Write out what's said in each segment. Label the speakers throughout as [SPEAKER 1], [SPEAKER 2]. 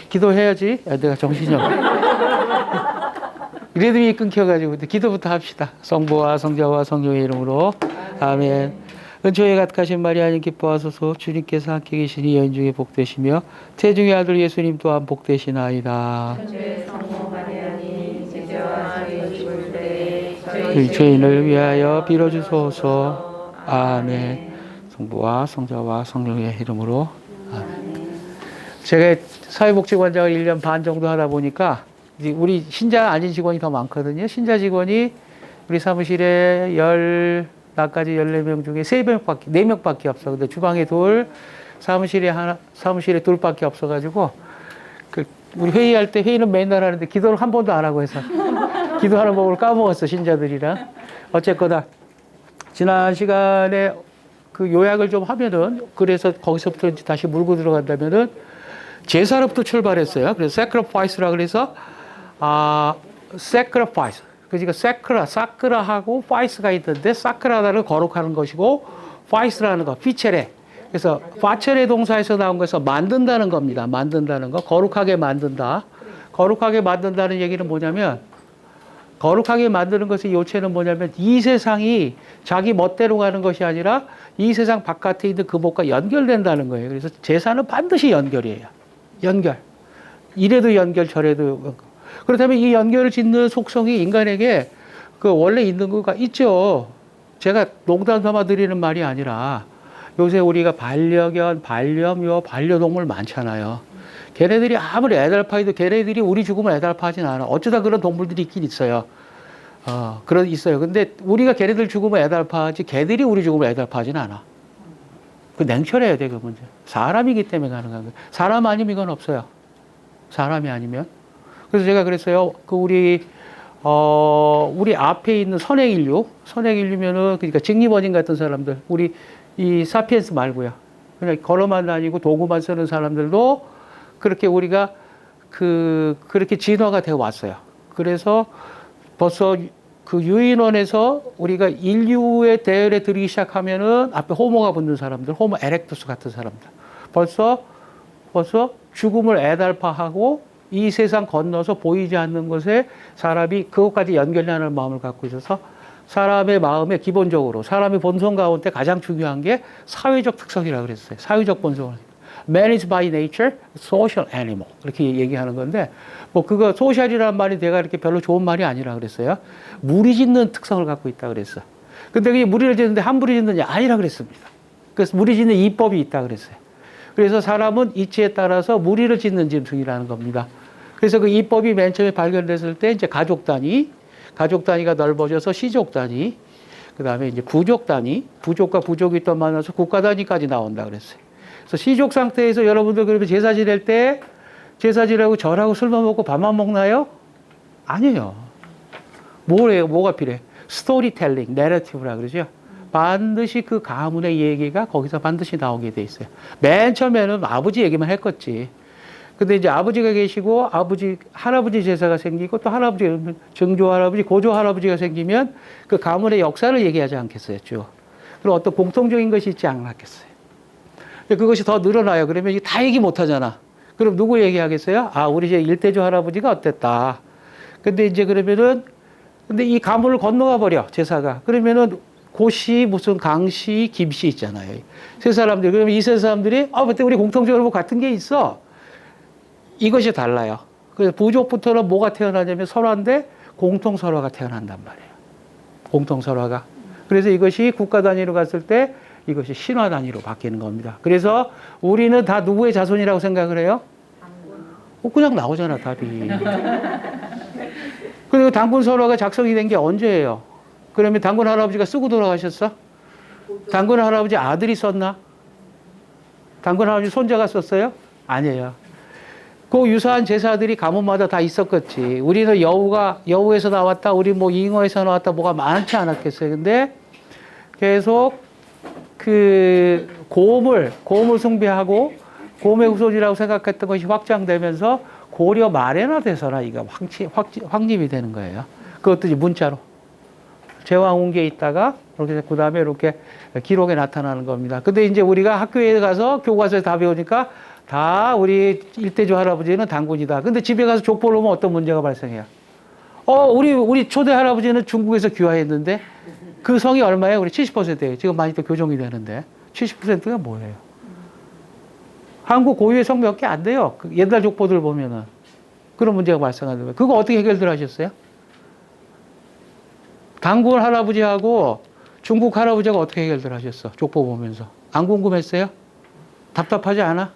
[SPEAKER 1] 기도해야지. 내가 정신이 없네. 리듬이 끊겨가지고 기도부터 합시다. 성부와 성자와 성령의 이름으로 아멘. 은총에 가득하신 마리아님 기뻐하소서. 주님께서 함께 계시니 여인 중에 복되시며 태중의 아들 예수님 또한 복되시나이다. 저희 죄인을 위하여 빌어주소서. 아멘. 성부와 성자와 성령의 이름으로 아멘. 제가 사회복지관장을 1년 반 정도 하다 보니까 우리 신자 아닌 직원이 더 많거든요. 신자 직원이 우리 사무실에 나까지 14명 중에 4명밖에 없어. 근데 주방에 둘, 사무실에 둘밖에 없어가지고, 우리 회의할 때 회의는 맨날 하는데 기도를 한 번도 안 하고 해서, 기도하는 법을 까먹었어, 신자들이랑. 어쨌거나, 지난 시간에 그 요약을 좀 하면은, 그래서 거기서부터 이제 다시 물고 들어간다면은, 제사로부터 출발했어요. 그래서 sacrifice라 그래서, sacrifice. 그러니까 사크라하고 파이스가 있는데 사크라다를 거룩하는 것이고 파이스라는 거, 피체레. 그래서 파체레 동사에서 나온 것에서 만든다는 겁니다. 만든다는 거, 거룩하게 만든다. 거룩하게 만든다는 얘기는 뭐냐면 거룩하게 만드는 것의 요체는 뭐냐면 이 세상이 자기 멋대로 가는 것이 아니라 이 세상 바깥에 있는 그것과 연결된다는 거예요. 그래서 제사는 반드시 연결이에요. 연결. 이래도 연결, 저래도. 그렇다면 이 연결을 짓는 속성이 인간에게 원래 있는 거가 있죠. 제가 농담 삼아 드리는 말이 아니라 요새 우리가 반려견, 반려묘, 반려동물 많잖아요. 걔네들이 아무리 애달파해도 걔네들이 우리 죽음을 애달파하진 않아. 어쩌다 그런 동물들이 있긴 있어요. 있어요. 근데 우리가 걔네들 죽음을 애달파하지 걔들이 우리 죽음을 애달파하진 않아. 그 냉철해야 돼, 그 문제. 사람이기 때문에 가능한 거예요. 사람 아니면 이건 없어요. 사람이 아니면. 그래서 제가 그랬어요. 우리 앞에 있는 선행인류면은, 그러니까 직립어진 같은 사람들, 우리 이 사피엔스 말고요. 그냥 걸어만 다니고 도구만 쓰는 사람들도 그렇게 우리가 그렇게 진화가 되어 왔어요. 그래서 벌써 그 유인원에서 우리가 인류의 대열에 들기 시작하면은 앞에 호모가 붙는 사람들, 호모 에렉투스 같은 사람들. 벌써 죽음을 애달파하고 이 세상 건너서 보이지 않는 것에 사람이 그것까지 연결하는 마음을 갖고 있어서 사람의 마음에 기본적으로 사람의 본성 가운데 가장 중요한 게 사회적 특성이라고 그랬어요. 사회적 본성을. Man is by nature social animal. 이렇게 얘기하는 건데, 그거 소셜이라는 말이 내가 이렇게 별로 좋은 말이 아니라 그랬어요. 무리 짓는 특성을 갖고 있다 그랬어. 근데 그게 무리를 짓는데 함부로 짓느냐? 아니라 그랬습니다. 그래서 무리 짓는 이법이 있다 그랬어요. 그래서 사람은 이치에 따라서 무리를 짓는 짐승이라는 겁니다. 그래서 그 이법이 맨 처음에 발견됐을 때 이제 가족 단위가 넓어져서 시족 단위, 그 다음에 이제 부족 단위, 부족과 부족이 또 만나서 국가 단위까지 나온다 그랬어요. 그래서 시족 상태에서 여러분들 그러면 제사 지낼 때 제사 지내고 절하고 술만 먹고 밥만 먹나요? 아니에요. 뭐가 필요해? 스토리텔링, 내러티브라 그러죠. 반드시 그 가문의 얘기가 거기서 반드시 나오게 돼 있어요. 맨 처음에는 아버지 얘기만 했겠지. 근데 이제 아버지가 계시고 할아버지 제사가 생기고 또 증조 할아버지, 고조 할아버지가 생기면 그 가문의 역사를 얘기하지 않겠어요, 쭉. 그리고 어떤 공통적인 것이 있지 않았겠어요. 그것이 더 늘어나요. 그러면 이게 다 얘기 못 하잖아. 그럼 누구 얘기하겠어요? 우리 이제 일대조 할아버지가 어땠다. 근데 이제 근데 이 가문을 건너가 버려, 제사가. 그러면은 고씨, 무슨 강씨, 김씨 있잖아요. 세 사람들. 그러면 이 세 사람들이, 그때 우리 공통적으로 뭐 같은 게 있어. 이것이 달라요. 그래서 부족부터는 뭐가 태어나냐면 설화인데 공통설화가 태어난단 말이에요. 공통설화가. 그래서 이것이 국가 단위로 갔을 때 이것이 신화 단위로 바뀌는 겁니다. 그래서 우리는 다 누구의 자손이라고 생각을 해요? 그냥 나오잖아, 답이. 그리고 단군 설화가 작성이 된 게 언제예요? 그러면 단군 할아버지가 쓰고 돌아가셨어? 단군 할아버지 아들이 썼나? 단군 할아버지 손자가 썼어요? 아니에요. 그 유사한 제사들이 가문마다 다 있었겠지. 우리는 여우에서 나왔다, 우리 잉어에서 나왔다, 뭐가 많지 않았겠어요. 근데 계속 고음을 숭배하고 고음의 후손이라고 생각했던 것이 확장되면서 고려 말에나 돼서나 이거 확립이 되는 거예요. 그것도 이제 문자로. 제왕운기에 있다가 이렇게 그 다음에 이렇게 기록에 나타나는 겁니다. 근데 이제 우리가 학교에 가서 교과서에 다 배우니까 다 우리 일대주 할아버지는 당군이다. 근데 집에 가서 족보를 보면 어떤 문제가 발생해요? 우리 초대 할아버지는 중국에서 귀화했는데 그 성이 얼마예요? 우리 70%예요. 지금 많이 또 교정이 되는데 70%가 뭐예요? 한국 고유의 성 몇 개 안 돼요. 그 옛날 족보들 보면은 그런 문제가 발생하는 거예요. 그거 어떻게 해결들 하셨어요? 당군 할아버지하고 중국 할아버지가 어떻게 해결들 하셨어? 족보 보면서 안 궁금했어요? 답답하지 않아?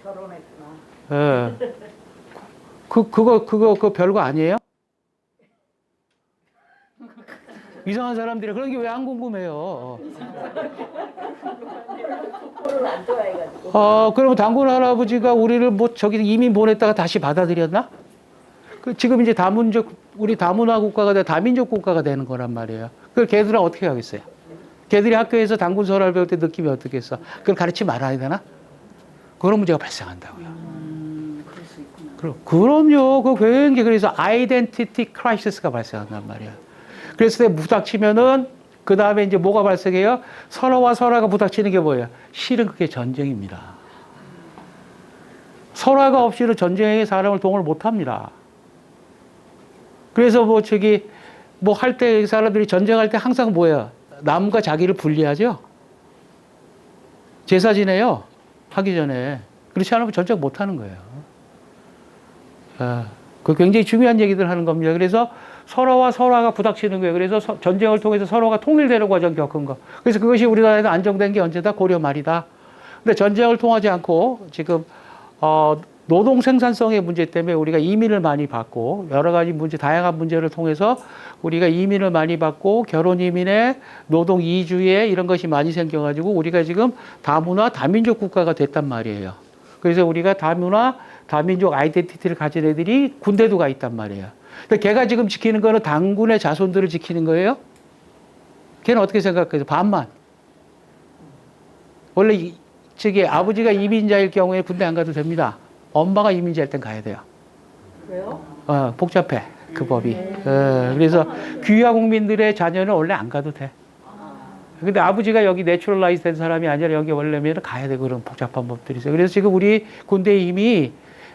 [SPEAKER 1] 결혼했구나. 예. 그거 별거 아니에요? 이상한 사람들이 그런 게 왜 안 궁금해요? 안 좋아해가지고. 그러면 당군 할아버지가 우리를 뭐 저기 이민 보냈다가 다시 받아들였나? 지금 이제 우리 다문화 국가가 다민족 국가가 되는 거란 말이에요. 그걸 걔들은 어떻게 하겠어요? 걔들이 학교에서 당군 설화를 배울 때 느낌이 어떻겠어? 그걸 가르치지 말아야 되나? 그런 문제가 발생한다고요.
[SPEAKER 2] 그럴 수 있구나.
[SPEAKER 1] 그럼요. 그거 굉장히 그래서 아이덴티티 크라이시스가 발생한단 말이야. 그래서 부닥치면은 그 다음에 이제 뭐가 발생해요? 설화와 설화가 부닥치는 게 뭐예요? 실은 그게 전쟁입니다. 설화가 없이는 전쟁에 사람을 동원을 못 합니다. 그래서 뭐 할 때 사람들이 전쟁할 때 항상 뭐예요? 남과 자기를 분리하죠? 제사 지내요. 하기 전에. 그렇지 않으면 전쟁 못 하는 거예요. 그 굉장히 중요한 얘기들 하는 겁니다. 그래서 설화와 설화가 부닥치는 거예요. 그래서 전쟁을 통해서 설화가 통일되는 과정 겪은 거. 그래서 그것이 우리나라에서 안정된 게 언제다? 고려 말이다. 근데 전쟁을 통하지 않고 지금, 노동 생산성의 문제 때문에 우리가 이민을 많이 받고 여러 가지 문제, 다양한 문제를 통해서 우리가 이민을 많이 받고 결혼 이민에 노동 이주에 이런 것이 많이 생겨가지고 우리가 지금 다문화, 다민족 국가가 됐단 말이에요. 그래서 우리가 다문화, 다민족 아이덴티티를 가진 애들이 군대도 가 있단 말이에요. 근데 걔가 지금 지키는 거는 당군의 자손들을 지키는 거예요? 걔는 어떻게 생각해요? 반만. 원래 아버지가 이민자일 경우에 군대 안 가도 됩니다. 엄마가 이민자일 땐 가야 돼요.
[SPEAKER 2] 왜요?
[SPEAKER 1] 복잡해. 그 법이. 그래서 귀화 국민들의 자녀는 원래 안 가도 돼. 근데 아버지가 여기 내추럴라이즈 된 사람이 아니라 여기 원래면 가야 돼. 그런 복잡한 법들이 있어요. 그래서 지금 우리 군대에 이미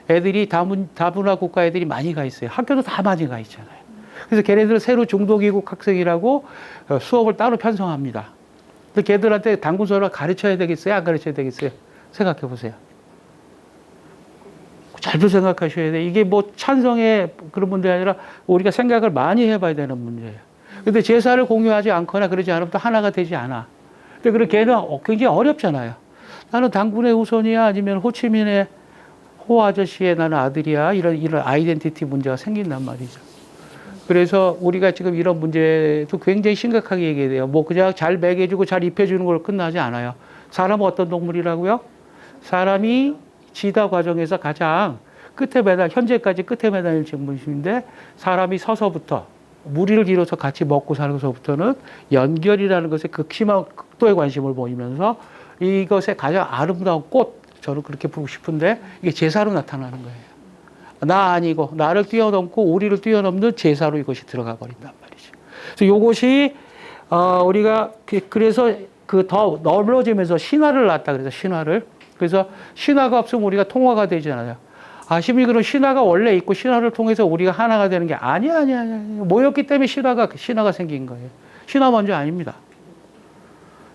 [SPEAKER 1] 애들이 다문화 국가 애들이 많이 가 있어요. 학교도 다 많이 가 있잖아요. 그래서 걔네들은 새로 중도기국 학생이라고 수업을 따로 편성합니다. 근데 걔들한테 당군서를 가르쳐야 되겠어요? 안 가르쳐야 되겠어요? 생각해 보세요. 잘도 생각하셔야 돼요. 이게 뭐 찬성의 그런 문제가 아니라 우리가 생각을 많이 해봐야 되는 문제예요. 근데 제사를 공유하지 않거나 그러지 않으면 또 하나가 되지 않아. 근데 그런 걔는 굉장히 어렵잖아요. 나는 당군의 후손이야 아니면 호치민의 호 아저씨의 나는 아들이야. 이런 아이덴티티 문제가 생긴단 말이죠. 그래서 우리가 지금 이런 문제도 굉장히 심각하게 얘기해야 돼요. 뭐 그냥 잘 먹여주고 잘 입혀주는 걸로 끝나지 않아요. 사람은 어떤 동물이라고요? 사람이 지다 과정에서 가장 현재까지 끝에 매달릴 질문인데 사람이 서서부터 무리를 이뤄서 같이 먹고 살고서부터는 연결이라는 것에 극심한 극도의 관심을 보이면서 이것의 가장 아름다운 꽃, 저는 그렇게 부르고 싶은데 이게 제사로 나타나는 거예요. 나 아니고 나를 뛰어넘고 우리를 뛰어넘는 제사로 이것이 들어가 버린단 말이죠. 그래서 이것이 우리가 그래서 더 넓어지면서 신화를 낳았다 그래서 신화를. 그래서 신화가 없으면 우리가 통화가 되지 않아요. 아시미 그럼 신화가 원래 있고 신화를 통해서 우리가 하나가 되는 게 아니야. 모였기 때문에 신화가 생긴 거예요. 신화 먼저 아닙니다.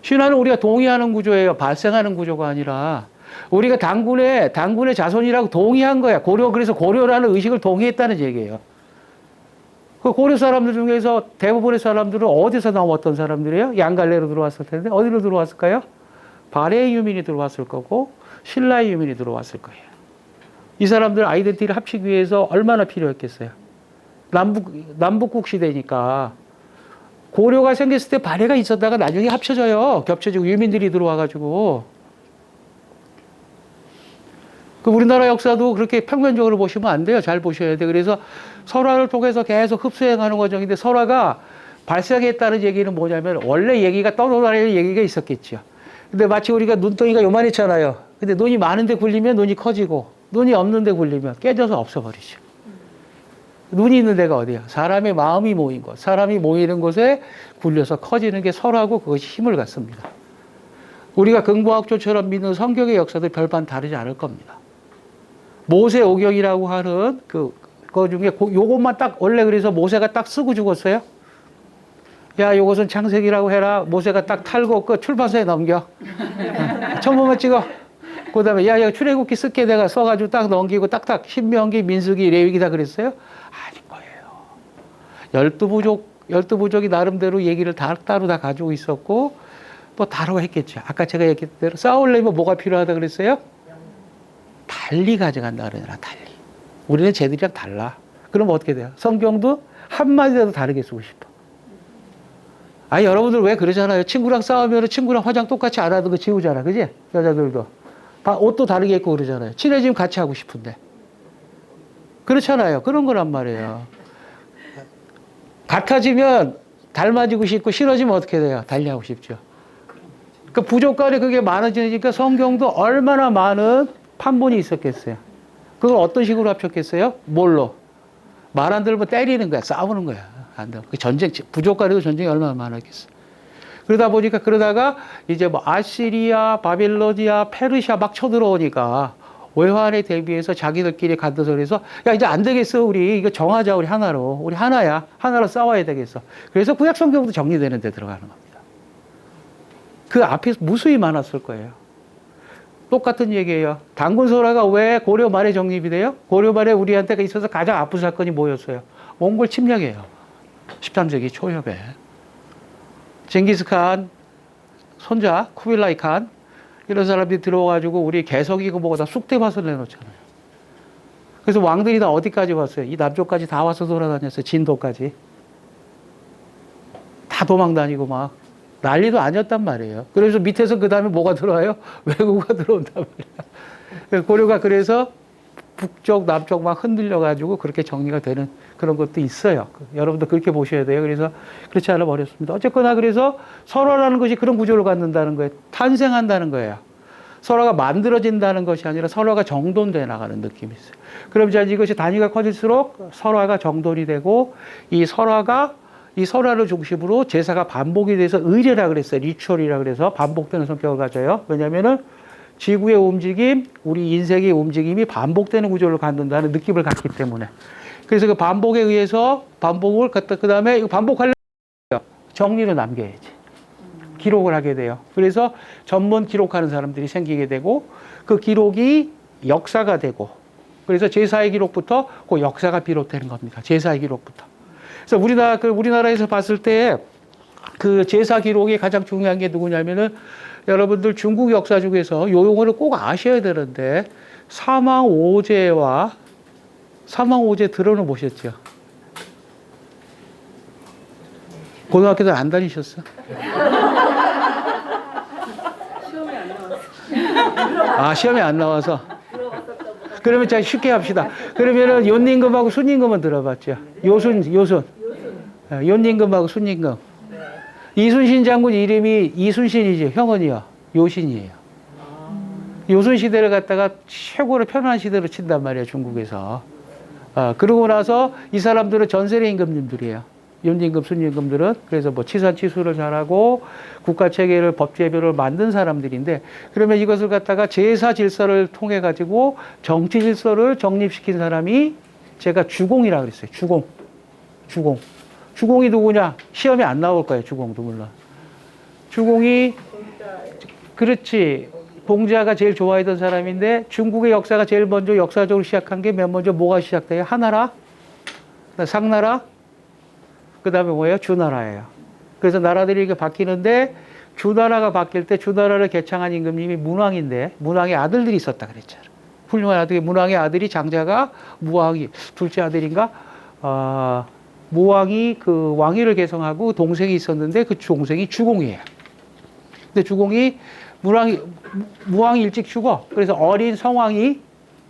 [SPEAKER 1] 신화는 우리가 동의하는 구조예요. 발생하는 구조가 아니라 우리가 당군의 자손이라고 동의한 거야. 그래서 고려라는 의식을 동의했다는 얘기예요. 그 고려 사람들 중에서 대부분의 사람들은 어디서 나왔던 사람들이에요? 양갈래로 들어왔을 텐데 어디로 들어왔을까요? 발해의 유민이 들어왔을 거고 신라의 유민이 들어왔을 거예요. 이 사람들 아이덴티티를 합치기 위해서 얼마나 필요했겠어요? 남북국 시대니까 고려가 생겼을 때 발해가 있었다가 나중에 합쳐져요. 겹쳐지고 유민들이 들어와가지고. 그 우리나라 역사도 그렇게 평면적으로 보시면 안 돼요. 잘 보셔야 돼요. 그래서 설화를 통해서 계속 흡수해가는 과정인데 설화가 발생했다는 얘기는 뭐냐면 원래 얘기가 떠돌아다니는 얘기가 있었겠죠. 근데 마치 우리가 눈덩이가 요만했잖아요. 근데 눈이 많은데 굴리면 눈이 커지고 눈이 없는데 굴리면 깨져서 없어버리죠. 눈이 있는 데가 어디야? 사람의 마음이 모인 곳. 사람이 모이는 곳에 굴려서 커지는 게 설화고 그것이 힘을 갖습니다. 우리가 근고학조처럼 믿는 성경의 역사도 별반 다르지 않을 겁니다. 모세 오경이라고 하는 그 중에 요것만 딱 원래 그래서 모세가 딱 쓰고 죽었어요. 야, 요것은 창세기라고 해라. 모세가 딱 탈고 그 출판사에 넘겨. 첨부만 찍어. 그 다음에 야, 출애굽기 쓸게 내가 써가지고 딱 넘기고 딱딱 신명기, 민수기, 레위기 다 그랬어요? 아닌 거예요. 열두 부족이 나름대로 얘기를 따로 다 가지고 있었고 또 다르고 했겠죠. 아까 제가 얘기했던 대로 싸우려면 뭐가 필요하다 그랬어요? 달리 가져간다 그러잖아, 달리. 우리는 쟤들이랑 달라. 그러면 어떻게 돼요? 성경도 한마디라도 다르게 쓰고 싶어. 아니, 여러분들 왜 그러잖아요. 친구랑 싸우면 친구랑 화장 똑같이 안 하던 거 지우잖아. 그지? 여자들도. 옷도 다르게 입고 그러잖아요. 친해지면 같이 하고 싶은데. 그렇잖아요. 그런 거란 말이에요. 같아지면 닮아지고 싶고 싫어지면 어떻게 돼요? 달리하고 싶죠. 그 부족 간에 그게 많아지니까 성경도 얼마나 많은 판본이 있었겠어요. 그걸 어떤 식으로 합쳤겠어요? 뭘로? 말 안 들으면 때리는 거야. 싸우는 거야. 안 돼. 그 전쟁, 부족 간에도 전쟁이 얼마나 많았겠어. 그러다 보니까 그러다가 이제 뭐 아시리아, 바빌로니아, 페르시아 막 쳐들어오니까 외환에 대비해서 자기들끼리 간다서 그래서 야, 이제 안 되겠어. 우리 이거 정하자. 우리 하나로. 우리 하나야. 하나로 싸워야 되겠어. 그래서 구약 성경도 정리되는 데 들어가는 겁니다. 그 앞에 무수히 많았을 거예요. 똑같은 얘기예요. 단군 소라가 왜 고려 말에 정립이 돼요? 고려 말에 우리한테 있어서 가장 아픈 사건이 뭐였어요? 몽골 침략이에요. 13세기 초엽에. 징기스칸 손자 쿠빌라이 칸 이런 사람들이 들어와가지고 우리 개석이고 뭐고 다 쑥대밭을 내놓잖아요. 그래서 왕들이 다 어디까지 왔어요? 이 남쪽까지 다 와서 돌아다녔어요. 진도까지. 다 도망 다니고 막 난리도 아니었단 말이에요. 그래서 밑에서 그 다음에 뭐가 들어와요? 외국어가 들어온단 말이에요. 고려가 그래서 북쪽, 남쪽 막 흔들려가지고 그렇게 정리가 되는 그런 것도 있어요. 여러분도 그렇게 보셔야 돼요. 그래서 그렇지 않으면 어렵습니다. 어쨌거나 그래서 설화라는 것이 그런 구조를 갖는다는 거예요. 탄생한다는 거예요. 설화가 만들어진다는 것이 아니라 설화가 정돈돼 나가는 느낌이 있어요. 그럼 이제 이것이 단위가 커질수록 설화가 정돈이 되고 이 설화를 중심으로 제사가 반복이 돼서 의례라 그랬어요. 리추얼이라 그래서 반복되는 성격을 가져요. 왜냐면은 지구의 움직임, 우리 인생의 움직임이 반복되는 구조를 갖는다는 느낌을 갖기 때문에. 그래서 그 반복에 의해서 반복을 갖다 그 다음에 이거 반복하려면 정리를 남겨야지. 기록을 하게 돼요. 그래서 전문 기록하는 사람들이 생기게 되고 그 기록이 역사가 되고 그래서 제사의 기록부터 그 역사가 비롯되는 겁니다. 제사의 기록부터. 그래서 우리나라에서 봤을 때 그 제사 기록이 가장 중요한 게 누구냐면은 여러분들 중국 역사 중에서 요 용어를 꼭 아셔야 되는데 사망오제 들어는 보셨죠? 고등학교도 안 다니셨어?
[SPEAKER 2] 시험에 안 나왔어.
[SPEAKER 1] 아, 시험에 안 나와서. 그러면 자 쉽게 합시다. 그러면은 연임금하고 순임금은 들어봤죠? 요순. 연임금하고 순임금. 이순신 장군 이름이 이순신이죠. 형은이요. 요신이에요. 요순 시대를 갖다가 최고로 편안한 시대로 친단 말이에요. 중국에서. 그러고 나서 이 사람들은 전세례 임금님들이에요. 연임금, 순임금들은. 그래서 뭐 치산 치수를 잘하고 국가 체계를 법제별을 만든 사람들인데 그러면 이것을 갖다가 제사 질서를 통해 가지고 정치 질서를 정립시킨 사람이 제가 주공이라고 그랬어요. 주공. 주공이 누구냐? 시험에 안 나올 거예요. 주공도 물론. 주공이 그렇지. 공자가 제일 좋아했던 사람인데 중국의 역사가 제일 먼저 역사적으로 시작한 게 맨 먼저 뭐가 시작돼요? 하나라, 상나라, 그 다음에 뭐예요? 주나라예요. 그래서 나라들이 이렇게 바뀌는데 주나라가 바뀔 때 주나라를 개창한 임금님이 문왕인데 문왕의 아들들이 있었다 그랬잖아요. 훌륭한 아들이 문왕의 아들이 장자가 무왕이 둘째 아들인가? 무왕이 그 왕위를 계승하고 동생이 있었는데 그 동생이 주공이에요. 근데 주공이 무왕이 일찍 죽어. 그래서 어린 성왕이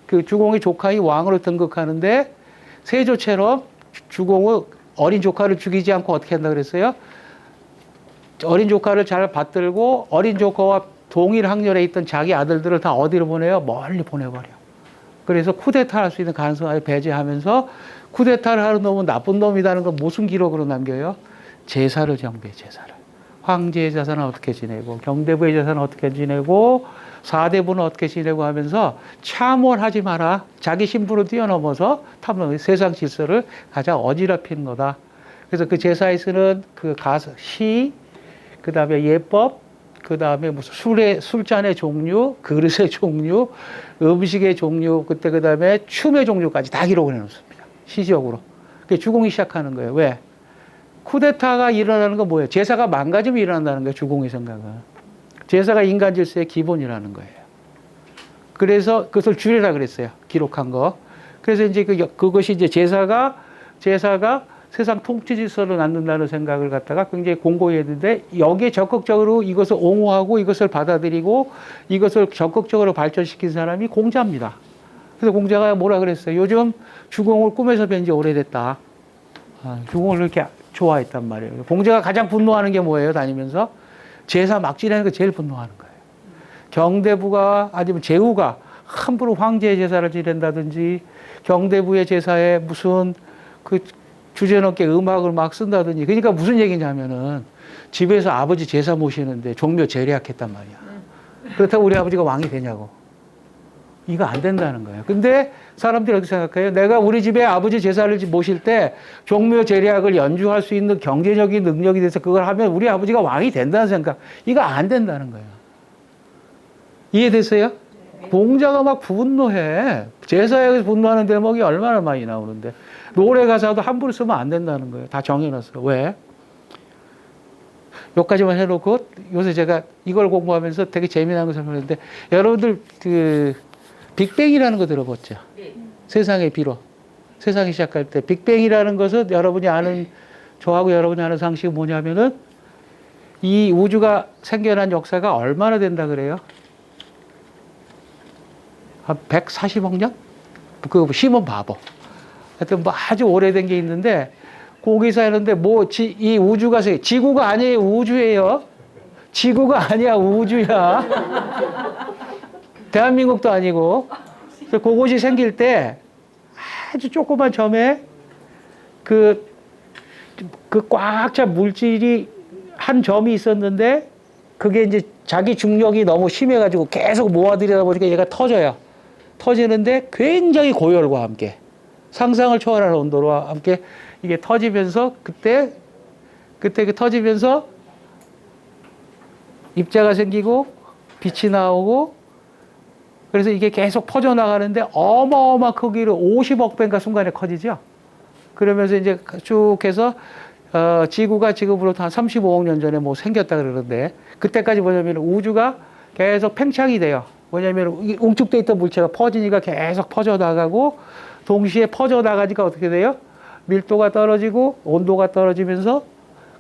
[SPEAKER 1] 그 주공의 조카인 왕으로 등극하는데 세조처럼 주공은 어린 조카를 죽이지 않고 어떻게 한다 그랬어요? 어린 조카를 잘 받들고 어린 조카와 동일 학년에 있던 자기 아들들을 다 어디로 보내요? 멀리 보내버려. 그래서 쿠데타를 할 수 있는 가능성을 배제하면서 쿠데타를 하는 놈은 나쁜 놈이라는 걸 무슨 기록으로 남겨요? 제사를 정비해, 제사를. 황제의 자산은 어떻게 지내고 경대부의 자산은 어떻게 지내고 사대부는 어떻게 지내고 하면서 참원하지 마라. 자기 신분을 뛰어넘어서 탐론 세상 질서를 가장 어지럽히는 거다. 그래서 그 제사에 쓰는 그 시, 그 다음에 예법, 그 다음에 무슨 술잔의 종류, 그릇의 종류, 음식의 종류, 그 다음에 춤의 종류까지 다 기록을 해놓습니다. 시적으로. 그게 주공이 시작하는 거예요. 왜? 쿠데타가 일어나는 건 뭐예요? 제사가 망가지면 일어난다는 거예요. 주공의 생각은. 제사가 인간 질서의 기본이라는 거예요. 그래서 그것을 줄이라 그랬어요. 기록한 거. 그래서 이제 그것이 이제 제사가 세상 통치 질서를 만든다는 생각을 갖다가 굉장히 공고히 했는데 여기에 적극적으로 이것을 옹호하고 이것을 받아들이고 이것을 적극적으로 발전시킨 사람이 공자입니다. 그래서 공자가 뭐라 그랬어요? 요즘 주공을 꿈에서 뵌 지 오래됐다. 주공을 그렇게 좋아했단 말이에요. 공자가 가장 분노하는 게 뭐예요? 다니면서 제사 막 지내는 거 제일 분노하는 거예요. 경대부가 아니면 제후가 함부로 황제의 제사를 지낸다든지 경대부의 제사에 무슨 그 주제넘게 음악을 막 쓴다든지. 그러니까 무슨 얘기냐면은 집에서 아버지 제사 모시는데 종묘 제례악했단 말이야. 그렇다고 우리 아버지가 왕이 되냐고. 이거 안 된다는 거예요. 근데 사람들이 어떻게 생각해요? 내가 우리 집에 아버지 제사를 모실 때 종묘 제례악을 연주할 수 있는 경제적인 능력이 돼서 그걸 하면 우리 아버지가 왕이 된다는 생각. 이거 안 된다는 거예요. 이해됐어요? 공자가 막 분노해. 제사에 분노하는 대목이 얼마나 많이 나오는데. 노래 가사도 함부로 쓰면 안 된다는 거예요. 다 정해놨어. 왜? 여기까지만 해놓고 요새 제가 이걸 공부하면서 되게 재미난 거 설명했는데 여러분들 그 빅뱅이라는 거 들어봤죠?
[SPEAKER 2] 네.
[SPEAKER 1] 세상의 비로. 세상이 시작할 때 빅뱅이라는 것은 여러분이 아는 저하고 여러분이 아는 상식이 뭐냐면은 이 우주가 생겨난 역사가 얼마나 된다 그래요? 한 140억 년? 그 시몬 바보. 하여튼 뭐 아주 오래된 게 있는데 거기서 하는데 뭐 이 우주가 지구가 아니에요. 우주예요. 지구가 아니야. 우주야. 대한민국도 아니고. 그래서 그것이 생길 때 아주 조그만 점에 그 꽉 찬 물질이 한 점이 있었는데 그게 이제 자기 중력이 너무 심해가지고 계속 모아들이다 보니까 얘가 터져요. 터지는데 굉장히 고열과 함께 상상을 초월하는 온도와 함께 이게 터지면서 그때 터지면서 입자가 생기고 빛이 나오고 그래서 이게 계속 퍼져나가는데 어마어마한 크기로 50억 배인가 순간에 커지죠. 그러면서 이제 쭉 해서 지구가 지금으로부터 한 35억 년 전에 뭐 생겼다 그러는데 그때까지 뭐냐면 우주가 계속 팽창이 돼요. 뭐냐면 웅축돼 있던 물체가 퍼지니까 계속 퍼져나가고 동시에 퍼져나가니까 어떻게 돼요? 밀도가 떨어지고 온도가 떨어지면서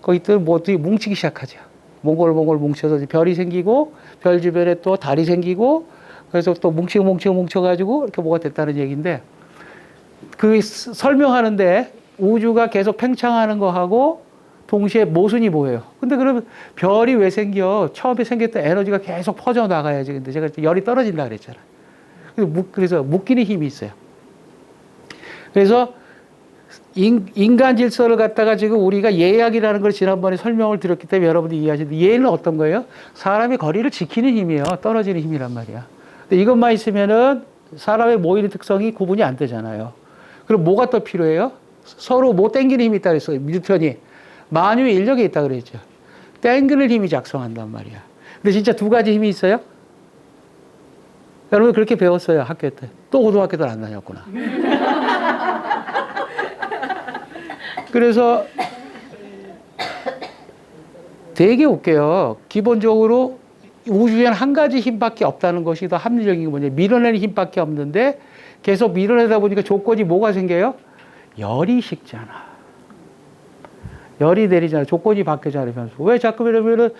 [SPEAKER 1] 거기들 모두 뭉치기 시작하죠. 몽골 뭉쳐서 별이 생기고 별 주변에 또 달이 생기고 그래서 또 뭉쳐가지고 이렇게 뭐가 됐다는 얘기인데 그 설명하는데 우주가 계속 팽창하는 거하고 동시에 모순이 보여요. 근데 그러면 별이 왜 생겨? 처음에 생겼던 에너지가 계속 퍼져나가야지. 근데 제가 열이 떨어진다 그랬잖아요. 그래서 묶이는 힘이 있어요. 그래서 인간 질서를 갖다가 지금 우리가 예약이라는 걸 지난번에 설명을 드렸기 때문에 여러분들이 이해하시는데 예는 어떤 거예요? 사람의 거리를 지키는 힘이에요. 떨어지는 힘이란 말이야. 근데 이것만 있으면은 사람의 모이는 특성이 구분이 안 되잖아요. 그럼 뭐가 더 필요해요? 서로 뭐 땡기는 힘이 있다 그랬어요. 뉴턴이. 만유의 인력이 있다 그랬죠. 땡기는 힘이 작성한단 말이야. 근데 진짜 두 가지 힘이 있어요? 여러분 그렇게 배웠어요. 학교 때. 또 고등학교도 안 다녔구나. 그래서 되게 웃겨요. 기본적으로 우주에는 한 가지 힘밖에 없다는 것이 더 합리적인 게 뭐냐면 밀어내는 힘밖에 없는데 계속 밀어내다 보니까 조건이 뭐가 생겨요? 열이 식잖아. 열이 내리잖아. 조건이 바뀌지 않으면서. 왜 자꾸 이러면은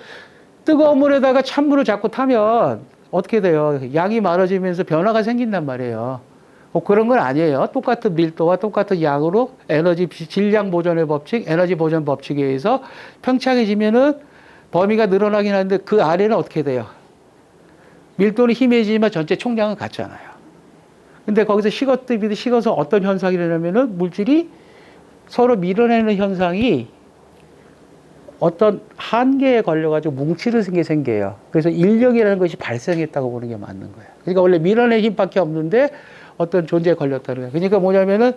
[SPEAKER 1] 뜨거운 물에다가 찬물을 자꾸 타면 어떻게 돼요? 양이 많아지면서 변화가 생긴단 말이에요. 뭐 그런 건 아니에요. 똑같은 밀도와 똑같은 양으로 에너지 질량 보존의 법칙, 에너지 보존 법칙에 의해서 평창해지면은 범위가 늘어나긴 하는데 그 아래는 어떻게 돼요? 밀도는 희미해지지만 전체 총량은 같잖아요. 근데 거기서 식어서 어떤 현상이 일어나면은 물질이 서로 밀어내는 현상이 어떤 한계에 걸려가지고 뭉치는 게 생겨요. 그래서 인력이라는 것이 발생했다고 보는 게 맞는 거예요. 그러니까 원래 밀어낼 힘밖에 없는데 어떤 존재에 걸렸다는 거예요. 그러니까 뭐냐면은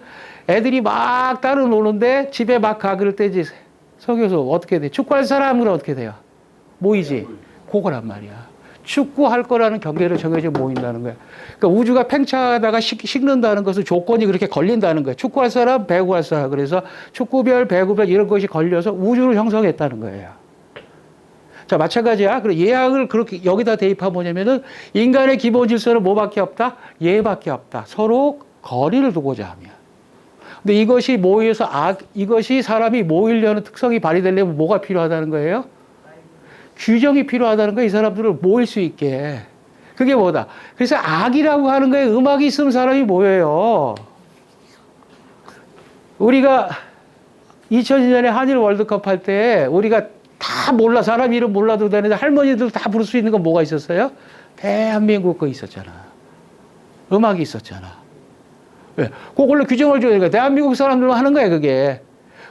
[SPEAKER 1] 애들이 막 따로 노는데 집에 막 가글 때지. 서 교수 어떻게 돼? 축구할 사람은 어떻게 돼요? 모이지. 그거란 말이야. 축구할 거라는 경계를 정해져 모인다는 거야. 그러니까 우주가 팽창하다가 식는다는 것은 조건이 그렇게 걸린다는 거야. 축구할 사람, 배구할 사람. 그래서 축구별, 배구별 이런 것이 걸려서 우주를 형성했다는 거예요. 자, 마찬가지야. 그리고 예학을 그렇게 여기다 대입하면 뭐냐면은 인간의 기본 질서는 뭐밖에 없다? 예밖에 없다. 서로 거리를 두고자 하며. 근데 이것이 모여서 이것이 사람이 모이려는 특성이 발휘되려면 뭐가 필요하다는 거예요? 규정이 필요하다는 거예요. 이 사람들을 모일 수 있게. 그게 뭐다? 그래서 악이라고 하는 거에 음악이 있으면 사람이 모여요. 우리가 2002년에 한일 월드컵 할 때 우리가 다 몰라. 사람 이름 몰라도 되는데 할머니들 다 부를 수 있는 건 뭐가 있었어요? 대한민국 거 있었잖아. 음악이 있었잖아. 왜? 그걸로 규정을 줘야 되니까 대한민국 사람들만 하는 거야, 그게.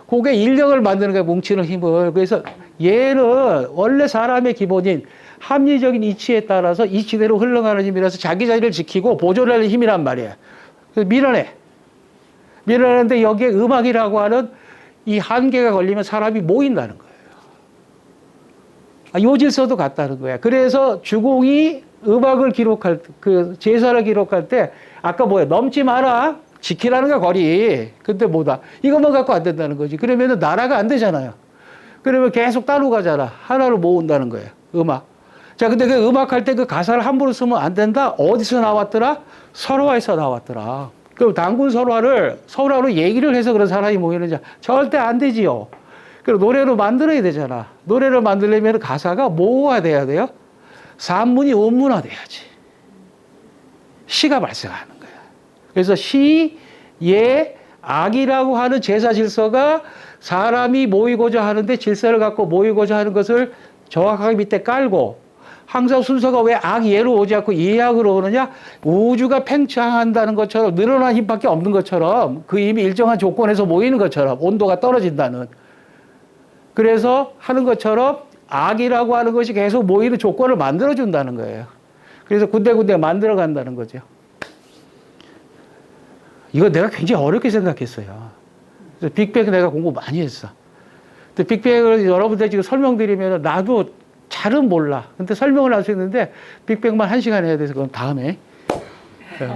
[SPEAKER 1] 그게 인력을 만드는 거야, 뭉치는 힘을. 그래서 얘는 원래 사람의 기본인 합리적인 이치에 따라서 이치대로 흘러가는 힘이라서 자기 자리를 지키고 보존하는 힘이란 말이야. 그래서 밀어내. 밀어내는데 여기에 음악이라고 하는 이 한계가 걸리면 사람이 모인다는 거예요. 요 질서도 같다는 거야. 그래서 주공이 음악을 기록할, 제사를 기록할 때, 아까 뭐야, 넘지 마라. 지키라는 거야, 거리. 근데 뭐다. 이것만 갖고 안 된다는 거지. 그러면은 나라가 안 되잖아요. 그러면 계속 따로 가잖아. 하나로 모은다는 거예요. 음악. 자, 근데 그 음악 할 때 그 가사를 함부로 쓰면 안 된다? 어디서 나왔더라? 설화에서 나왔더라. 그럼 단군 설화를 서로로 얘기를 해서 그런 사람이 모이는지 절대 안 되지요. 그럼 노래로 만들어야 되잖아. 노래를 만들려면 가사가 뭐가 돼야 돼요? 산문이 원문화돼야지. 시가 발생하는 거야. 그래서 시, 예, 악이라고 하는 제사 질서가 사람이 모이고자 하는데 질서를 갖고 모이고자 하는 것을 정확하게 밑에 깔고 항상 순서가 왜 악, 예로 오지 않고 예악으로 오느냐? 우주가 팽창한다는 것처럼 늘어난 힘밖에 없는 것처럼 그 힘이 일정한 조건에서 모이는 것처럼 온도가 떨어진다는. 그래서 하는 것처럼 악이라고 하는 것이 계속 모이는 조건을 만들어준다는 거예요. 그래서 군데군데 만들어 간다는 거죠. 이거 내가 굉장히 어렵게 생각했어요. 그래서 빅뱅 내가 공부 많이 했어. 근데 빅뱅을 여러분들 지금 설명드리면 나도 잘은 몰라. 근데 설명을 할 수 있는데 빅뱅만 1시간 해야 돼서 그건 다음에.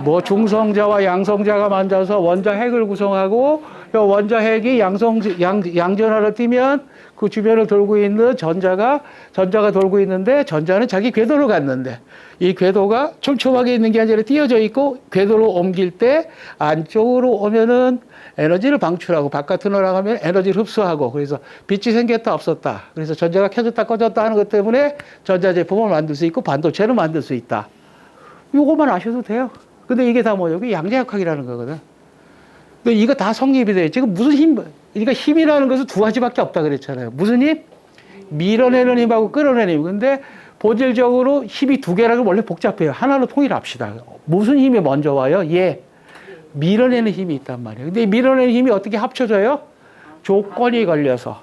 [SPEAKER 1] 뭐 중성자와 양성자가 만져서 원자 핵을 구성하고 원자 핵이 양전하를 띄면 그 주변을 돌고 있는 전자가 돌고 있는데 전자는 자기 궤도로 갔는데 이 궤도가 촘촘하게 있는 게 아니라 띄어져 있고 궤도로 옮길 때 안쪽으로 오면은 에너지를 방출하고 바깥으로 나가면 에너지를 흡수하고 그래서 빛이 생겼다 없었다. 그래서 전자가 켜졌다 꺼졌다 하는 것 때문에 전자제품을 만들 수 있고 반도체를 만들 수 있다. 요것만 아셔도 돼요. 근데 이게 다 뭐예요? 이게 양자역학이라는 거거든. 근데 이거 다 성립이 돼요. 지금 무슨 힘, 그러니까 힘이라는 것은 두 가지밖에 없다 그랬잖아요. 무슨 힘? 밀어내는 힘하고 끌어내는 힘. 근데 본질적으로 힘이 두 개라는 건 원래 복잡해요. 하나로 통일합시다. 무슨 힘이 먼저 와요? 예. 밀어내는 힘이 있단 말이에요. 근데 이 밀어내는 힘이 어떻게 합쳐져요? 조건이 걸려서,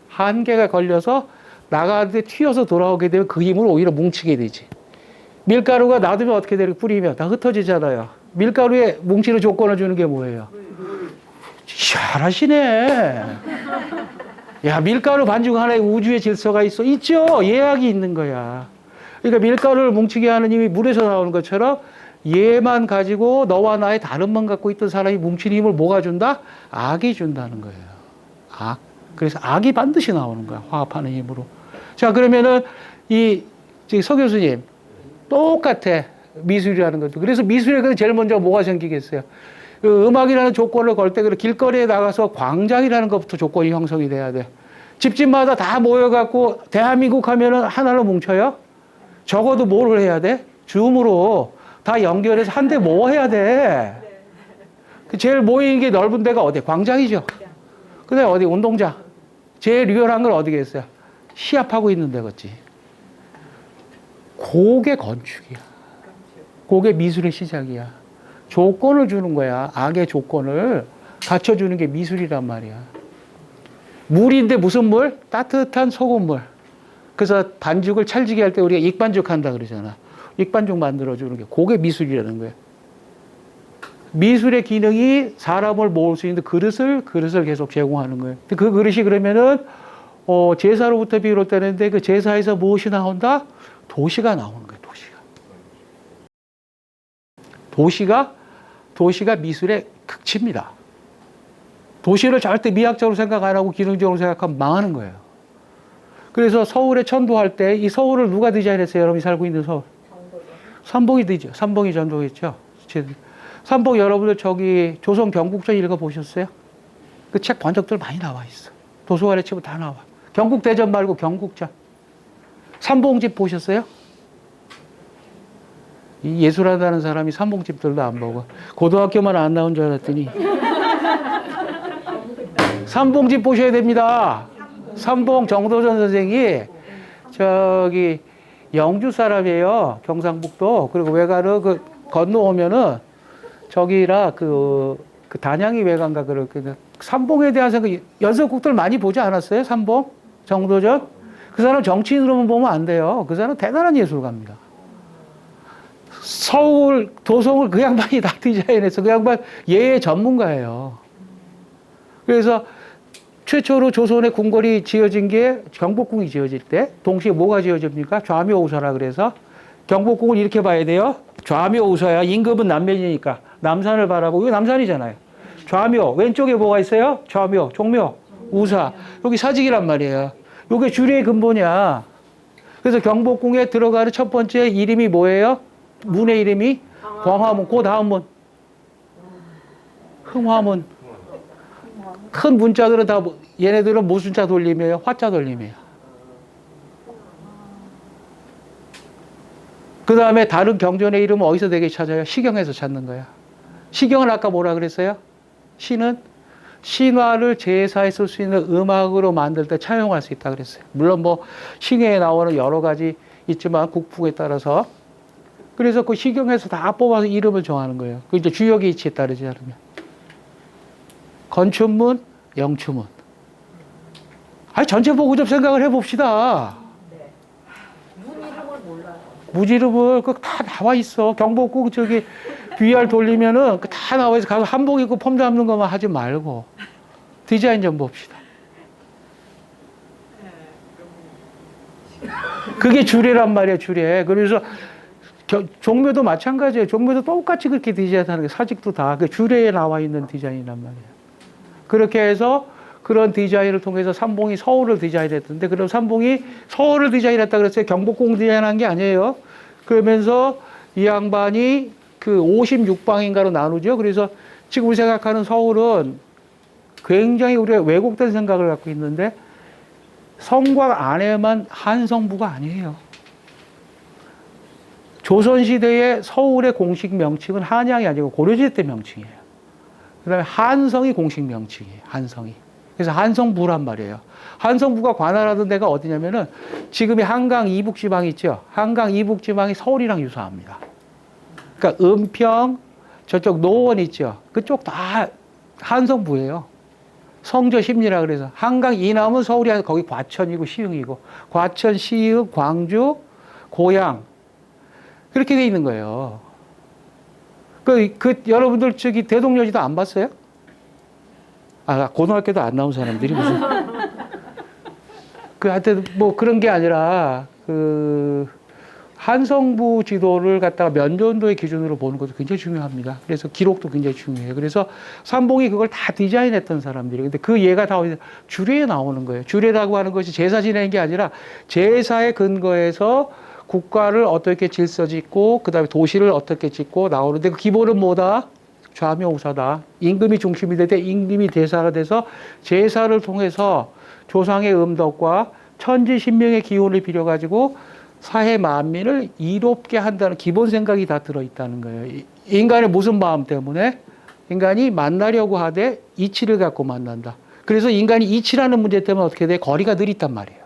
[SPEAKER 1] 한계가 걸려서 나가는데 튀어서 돌아오게 되면 그 힘을 오히려 뭉치게 되지. 밀가루가 놔두면 어떻게 되는 뿌리면 다 흩어지잖아요. 밀가루에 뭉치는 조건을 주는 게 뭐예요? 잘하시네. 야, 밀가루 반죽 하나에 우주의 질서가 있어. 있죠. 예악이 있는 거야. 그러니까 밀가루를 뭉치게 하는 힘이 물에서 나오는 것처럼 얘만 가지고 너와 나의 다른 만 갖고 있던 사람이 뭉친 힘을 뭐가 준다? 악이 준다는 거예요. 악. 그래서 악이 반드시 나오는 거야. 화합하는 힘으로. 자, 그러면은 서 교수님 똑같아. 미술이라는 것도. 그래서 미술에 제일 먼저 뭐가 생기겠어요? 음악이라는 조건을 걸 때 길거리에 나가서 광장이라는 것부터 조건이 형성이 돼야 돼. 집집마다 다 모여갖고 대한민국 하면은 하나로 뭉쳐요? 적어도 뭐를 해야 돼? 줌으로 다 연결해서 한데 뭐 해야 돼? 제일 모이는 게 넓은 데가 어디? 광장이죠. 근데 어디? 운동장. 제일 리얼한 건 어디겠어요? 시합하고 있는 데겠지. 그게 건축이야. 그게 미술의 시작이야. 조건을 주는 거야. 악의 조건을 갖춰주는 게 미술이란 말이야. 물인데 무슨 물? 따뜻한 소금물. 그래서 반죽을 찰지게 할 때 우리가 익반죽 한다 그러잖아. 익반죽 만들어주는 게 그게 미술이라는 거예요. 미술의 기능이 사람을 모을 수 있는 그릇을 계속 제공하는 거예요. 그 그릇이 그러면은 제사로부터 비롯되는데 그 제사에서 무엇이 나온다? 도시가 나오는 거예요. 도시가 미술의 극치입니다. 도시를 절대 미학적으로 생각 안 하고 기능적으로 생각하면 망하는 거예요. 그래서 서울에 천도할 때 이 서울을 누가 디자인했어요? 여러분이 살고 있는 서울. 삼봉이 되죠. 삼봉이 전도했죠. 삼봉 여러분들 저기 조선 경국전 읽어보셨어요? 그 책 번역들 많이 나와 있어. 도서관에 치면 다 나와. 경국대전 말고 경국전. 삼봉집 보셨어요? 이 예술한다는 사람이 삼봉집들도 안 보고 고등학교만 안 나온 줄 알았더니 삼봉집 보셔야 됩니다. 삼봉 정도전 선생이 저기 영주 사람이에요. 경상북도. 그리고 외가를 건너오면은 저기라 그 단양이 외관가 그렇게 삼봉에 대한 생각 연설곡들 많이 보지 않았어요? 삼봉 정도전. 그 사람 정치인으로만 보면 안 돼요. 그 사람 대단한 예술가입니다. 서울 도성을 그 양반이 다 디자인해서 그 양반 예의 전문가예요. 그래서 최초로 조선의 궁궐이 지어진 게 경복궁이 지어질 때 동시에 뭐가 지어집니까? 좌묘우서라 그래서 경복궁을 이렇게 봐야 돼요. 좌묘우서야. 임금은 남면이니까 남산을 바라보고 이거 남산이잖아요. 좌묘 왼쪽에 뭐가 있어요? 좌묘, 종묘, 우사. 여기 사직이란 말이에요. 이게 주례의 근본이야. 그래서 경복궁에 들어가는 첫 번째 이름이 뭐예요? 문의 이름이 광화문. 그 다음 문 흥화문. 큰 문자들은 다 얘네들은 무슨 자 돌림이에요? 화자 돌림이에요. 그 다음에 다른 경전의 이름은 어디서 되게 찾아요? 시경에서 찾는 거야. 시경은 아까 뭐라 그랬어요? 시는 신화를 제사에 쓸 수 있는 음악으로 만들 때 차용할 수 있다 그랬어요. 물론 뭐 시경에 나오는 여러 가지 있지만 국풍에 따라서. 그래서 그 시경에서 다 뽑아서 이름을 정하는 거예요. 그 이제 주역의 이치에 따르지 않으면. 건춘문, 영추문. 아니 전체 보고 좀 생각을 해봅시다.
[SPEAKER 2] 네. 문 이름을 몰라요.
[SPEAKER 1] 문 이름을 그 다 나와 있어. 경복궁 저기 VR 돌리면은 그 다 나와 있어. 가서 한복 입고 폼 잡는 것만 하지 말고 디자인 좀 봅시다. 그게 주례란 말이에요. 주례. 그래서 종묘도 마찬가지예요. 종묘도 똑같이 그렇게 디자인하는 게 사직도 다 그 주례에 나와 있는 디자인이란 말이에요. 그렇게 해서 그런 디자인을 통해서 삼봉이 서울을 디자인했던데 그럼 삼봉이 서울을 디자인했다 그랬어요. 경복궁 디자인한 게 아니에요. 그러면서 이 양반이 그 56방인가로 나누죠. 그래서 지금 우리 생각하는 서울은 굉장히 우리가 왜곡된 생각을 갖고 있는데 성곽 안에만 한성부가 아니에요. 조선시대의 서울의 공식 명칭은 한양이 아니고 고려시대 때 명칭이에요. 그 다음에 한성이 공식 명칭이에요. 한성이. 그래서 한성부란 말이에요. 한성부가 관할하던 데가 어디냐면은 지금의 한강 이북지방이 있죠. 한강 이북지방이 서울이랑 유사합니다. 그러니까 은평, 저쪽 노원 있죠. 그쪽 다 한성부예요. 성저 심리라 그래서 한강 이남은 서울이 아니고 거기 과천이고 시흥이고 과천, 시흥, 광주, 고양 그렇게 돼 있는 거예요. 여러분들 저기 대동여지도 안 봤어요? 아, 고등학교도 안 나온 사람들이 무슨. 하여튼 뭐 그런 게 아니라, 한성부 지도를 갖다가 면전도의 기준으로 보는 것도 굉장히 중요합니다. 그래서 기록도 굉장히 중요해요. 그래서 삼봉이 그걸 다 디자인했던 사람들이. 근데 그 예가 다 주례에 나오는 거예요. 주례라고 하는 것이 제사 지내는 게 아니라 제사의 근거에서 국가를 어떻게 질서 짓고 그다음에 도시를 어떻게 짓고 나오는데 그 기본은 뭐다? 좌묘우사다. 임금이 중심이 되되 임금이 대사가 돼서 제사를 통해서 조상의 음덕과 천지신명의 기운을 빌려가지고 사회 만민을 이롭게 한다는 기본 생각이 다 들어있다는 거예요. 인간의 무슨 마음 때문에? 인간이 만나려고 하되 이치를 갖고 만난다. 그래서 인간이 이치라는 문제 때문에 어떻게 돼? 거리가 느릿단 말이에요.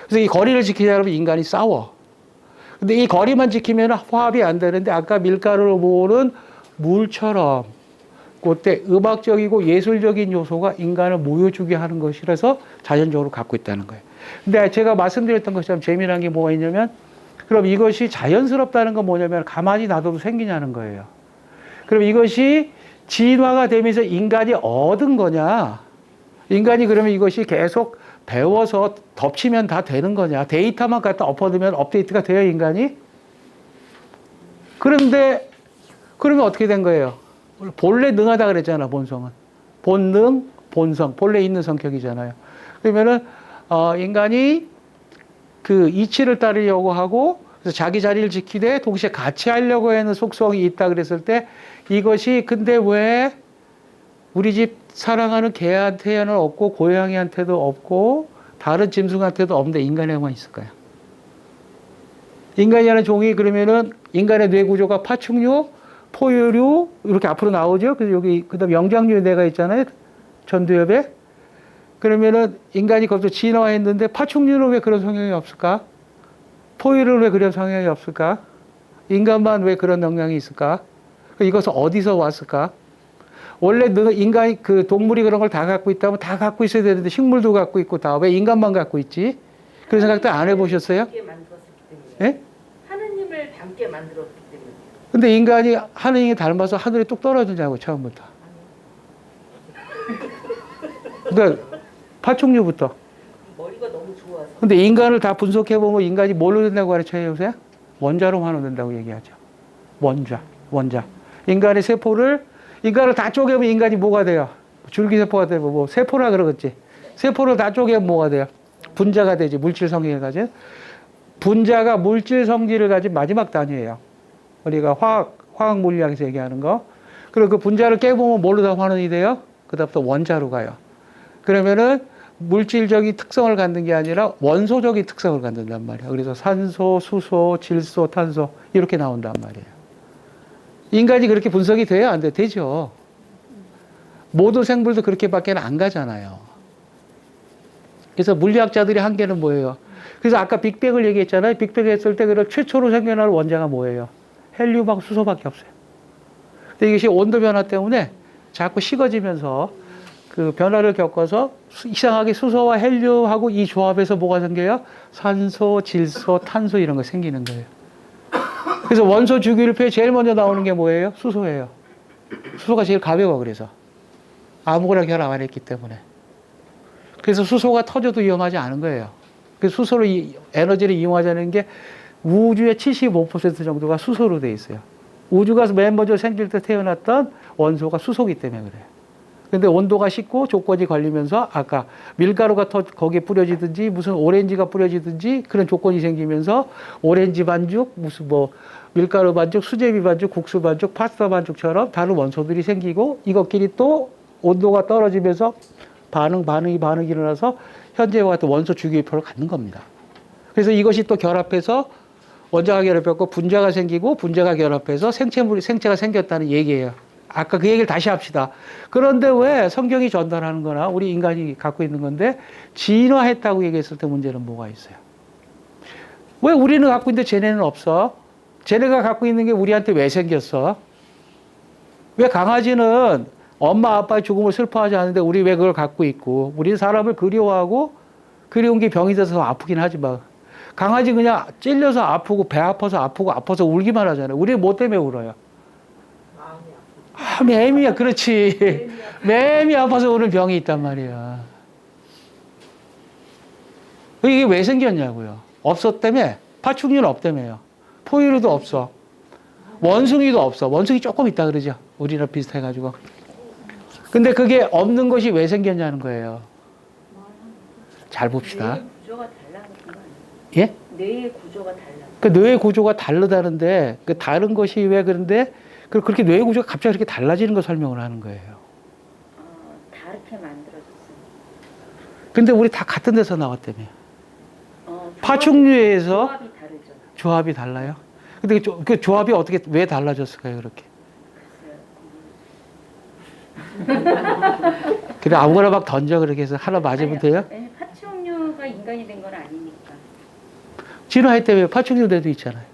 [SPEAKER 1] 그래서 이 거리를 지키려면 인간이 싸워. 근데 이 거리만 지키면 화합이 안 되는데 아까 밀가루를 모으는 물처럼 그때 음악적이고 예술적인 요소가 인간을 모여주게 하는 것이라서 자연적으로 갖고 있다는 거예요. 근데 제가 말씀드렸던 것처럼 재미난 게 뭐가 있냐면 그럼 이것이 자연스럽다는 건 뭐냐면 가만히 놔둬도 생기냐는 거예요. 그럼 이것이 진화가 되면서 인간이 얻은 거냐? 인간이 그러면 이것이 계속 배워서 덮치면 다 되는 거냐? 데이터만 갖다 엎어두면 업데이트가 돼요, 인간이? 그런데 그러면 어떻게 된 거예요? 본래 능하다 그랬잖아, 본성은. 본능, 본성, 본래 있는 성격이잖아요. 그러면은 인간이 그 이치를 따르려고 하고 그래서 자기 자리를 지키되 동시에 같이 하려고 하는 속성이 있다 그랬을 때 이것이 근데 왜 우리 집 사랑하는 개한테는 없고 고양이한테도 없고 다른 짐승한테도 없는데 인간에만 있을까요? 인간이라는 종이 그러면은 인간의 뇌 구조가 파충류, 포유류 이렇게 앞으로 나오죠. 그래서 여기 그다음 영장류의 뇌가 있잖아요. 전두엽에. 그러면은 인간이 거기서 진화했는데 파충류는 왜 그런 성향이 없을까? 포유류는 왜 그런 성향이 없을까? 인간만 왜 그런 능력이 있을까? 이것은 어디서 왔을까? 원래 인간이 그 동물이 그런 걸 다 갖고 있다면 다 갖고 있어야 되는데 식물도 갖고 있고 다 왜 인간만 갖고 있지? 그런 생각도 안 해보셨어요? 예?
[SPEAKER 2] 하느님을 닮게 만들었기 때문에.
[SPEAKER 1] 근데 인간이 하느님이 닮아서 하늘에 뚝 떨어지냐고 처음부터. 그러니까 파충류부터.
[SPEAKER 2] 머리가 너무 좋아서.
[SPEAKER 1] 근데 인간을 다 분석해 보면 인간이 뭘로 된다고 가르쳐요 요새? 원자로 환원된다고 얘기하죠. 원자. 인간의 세포를 인간을 다 쪼개면 인간이 뭐가 돼요? 줄기세포가 되고 뭐 세포라 그러겠지. 세포를 다 쪼개면 뭐가 돼요? 분자가 되지. 물질 성질을 가진. 분자가 물질 성질을 가진 마지막 단위예요. 우리가 화학 물리학에서 얘기하는 거. 그리고 그 분자를 깨보면 뭘로 다 환원이 돼요? 그다음부터 원자로 가요. 그러면은 물질적인 특성을 갖는 게 아니라 원소적인 특성을 갖는단 말이에요. 그래서 산소, 수소, 질소, 탄소 이렇게 나온단 말이에요. 인간이 그렇게 분석이 돼야 안 돼? 되죠. 모든 생물도 그렇게밖에 안 가잖아요. 그래서 물리학자들의 한계는 뭐예요? 그래서 아까 빅뱅을 얘기했잖아요. 빅뱅 했을 때 그 최초로 생겨날 원자가 뭐예요? 헬륨하고 수소밖에 없어요. 근데 이것이 온도 변화 때문에 자꾸 식어지면서 그 변화를 겪어서 이상하게 수소와 헬륨하고 이 조합에서 뭐가 생겨요? 산소, 질소, 탄소 이런 거 생기는 거예요. 그래서 원소 주기율표에 제일 먼저 나오는 게 뭐예요? 수소예요. 수소가 제일 가벼워 그래서. 아무거나 결합 안 했기 때문에. 그래서 수소가 터져도 위험하지 않은 거예요. 그래서 수소로 에너지를 이용하자는 게 우주의 75% 정도가 수소로 돼 있어요. 우주가 맨 먼저 생길 때 태어났던 원소가 수소기 때문에 그래요. 근데 온도가 식고 조건이 걸리면서 아까 밀가루가 거기에 뿌려지든지 무슨 오렌지가 뿌려지든지 그런 조건이 생기면서 오렌지 반죽, 무슨 뭐 밀가루 반죽, 수제비 반죽, 국수 반죽, 파스타 반죽처럼 다른 원소들이 생기고 이것끼리 또 온도가 떨어지면서 반응이 일어나서 현재와 같은 원소 주기율표를 갖는 겁니다. 그래서 이것이 또 결합해서 원자가 결합했고 분자가 생기고 분자가 결합해서 생체가 생겼다는 얘기예요. 아까 그 얘기를 다시 합시다. 그런데 왜 성경이 전달하는 거나 우리 인간이 갖고 있는 건데 진화했다고 얘기했을 때 문제는 뭐가 있어요? 왜 우리는 갖고 있는데 쟤네는 없어? 쟤네가 갖고 있는 게 우리한테 왜 생겼어? 왜 강아지는 엄마 아빠의 죽음을 슬퍼하지 않는데 우리 왜 그걸 갖고 있고 우리는 사람을 그리워하고 그리운 게 병이 돼서 아프긴 하지만 강아지 그냥 찔려서 아프고 배 아파서 아파서 울기만 하잖아요. 우리는 뭐 때문에 울어요? 매미야, 그렇지. 매미 아파서 우는 병이 있단 말이야. 이게 왜 생겼냐고요? 없었다며? 파충류는 없다며요. 포유류도 없어. 원숭이도 없어. 원숭이 조금 있다 그러죠. 우리랑 비슷해가지고. 근데 그게 없는 것이 왜 생겼냐는 거예요. 잘 봅시다.
[SPEAKER 2] 뇌의 구조가 달라는 거 아니에요?
[SPEAKER 1] 예?
[SPEAKER 2] 뇌의 구조가 달라.
[SPEAKER 1] 그 뇌의 구조가 다르다는데 그 다른 것이 왜 그런데 그렇게 뇌의 구조가 갑자기 그렇게 달라지는 걸 설명을 하는 거예요.
[SPEAKER 2] 다르게 만들어졌어요.
[SPEAKER 1] 근데 우리 다 같은 데서 나왔다며. 파충류에서
[SPEAKER 2] 조합이 다르죠.
[SPEAKER 1] 조합이 달라요. 근데 그 조합이 어떻게 왜 달라졌을까요, 그렇게? 그래 아무거나 막 던져 그렇게 해서 하나 맞으면 돼요?
[SPEAKER 2] 아니, 파충류가 인간이 된 건 아니니까.
[SPEAKER 1] 진화했다며 파충류 뇌도 있잖아요.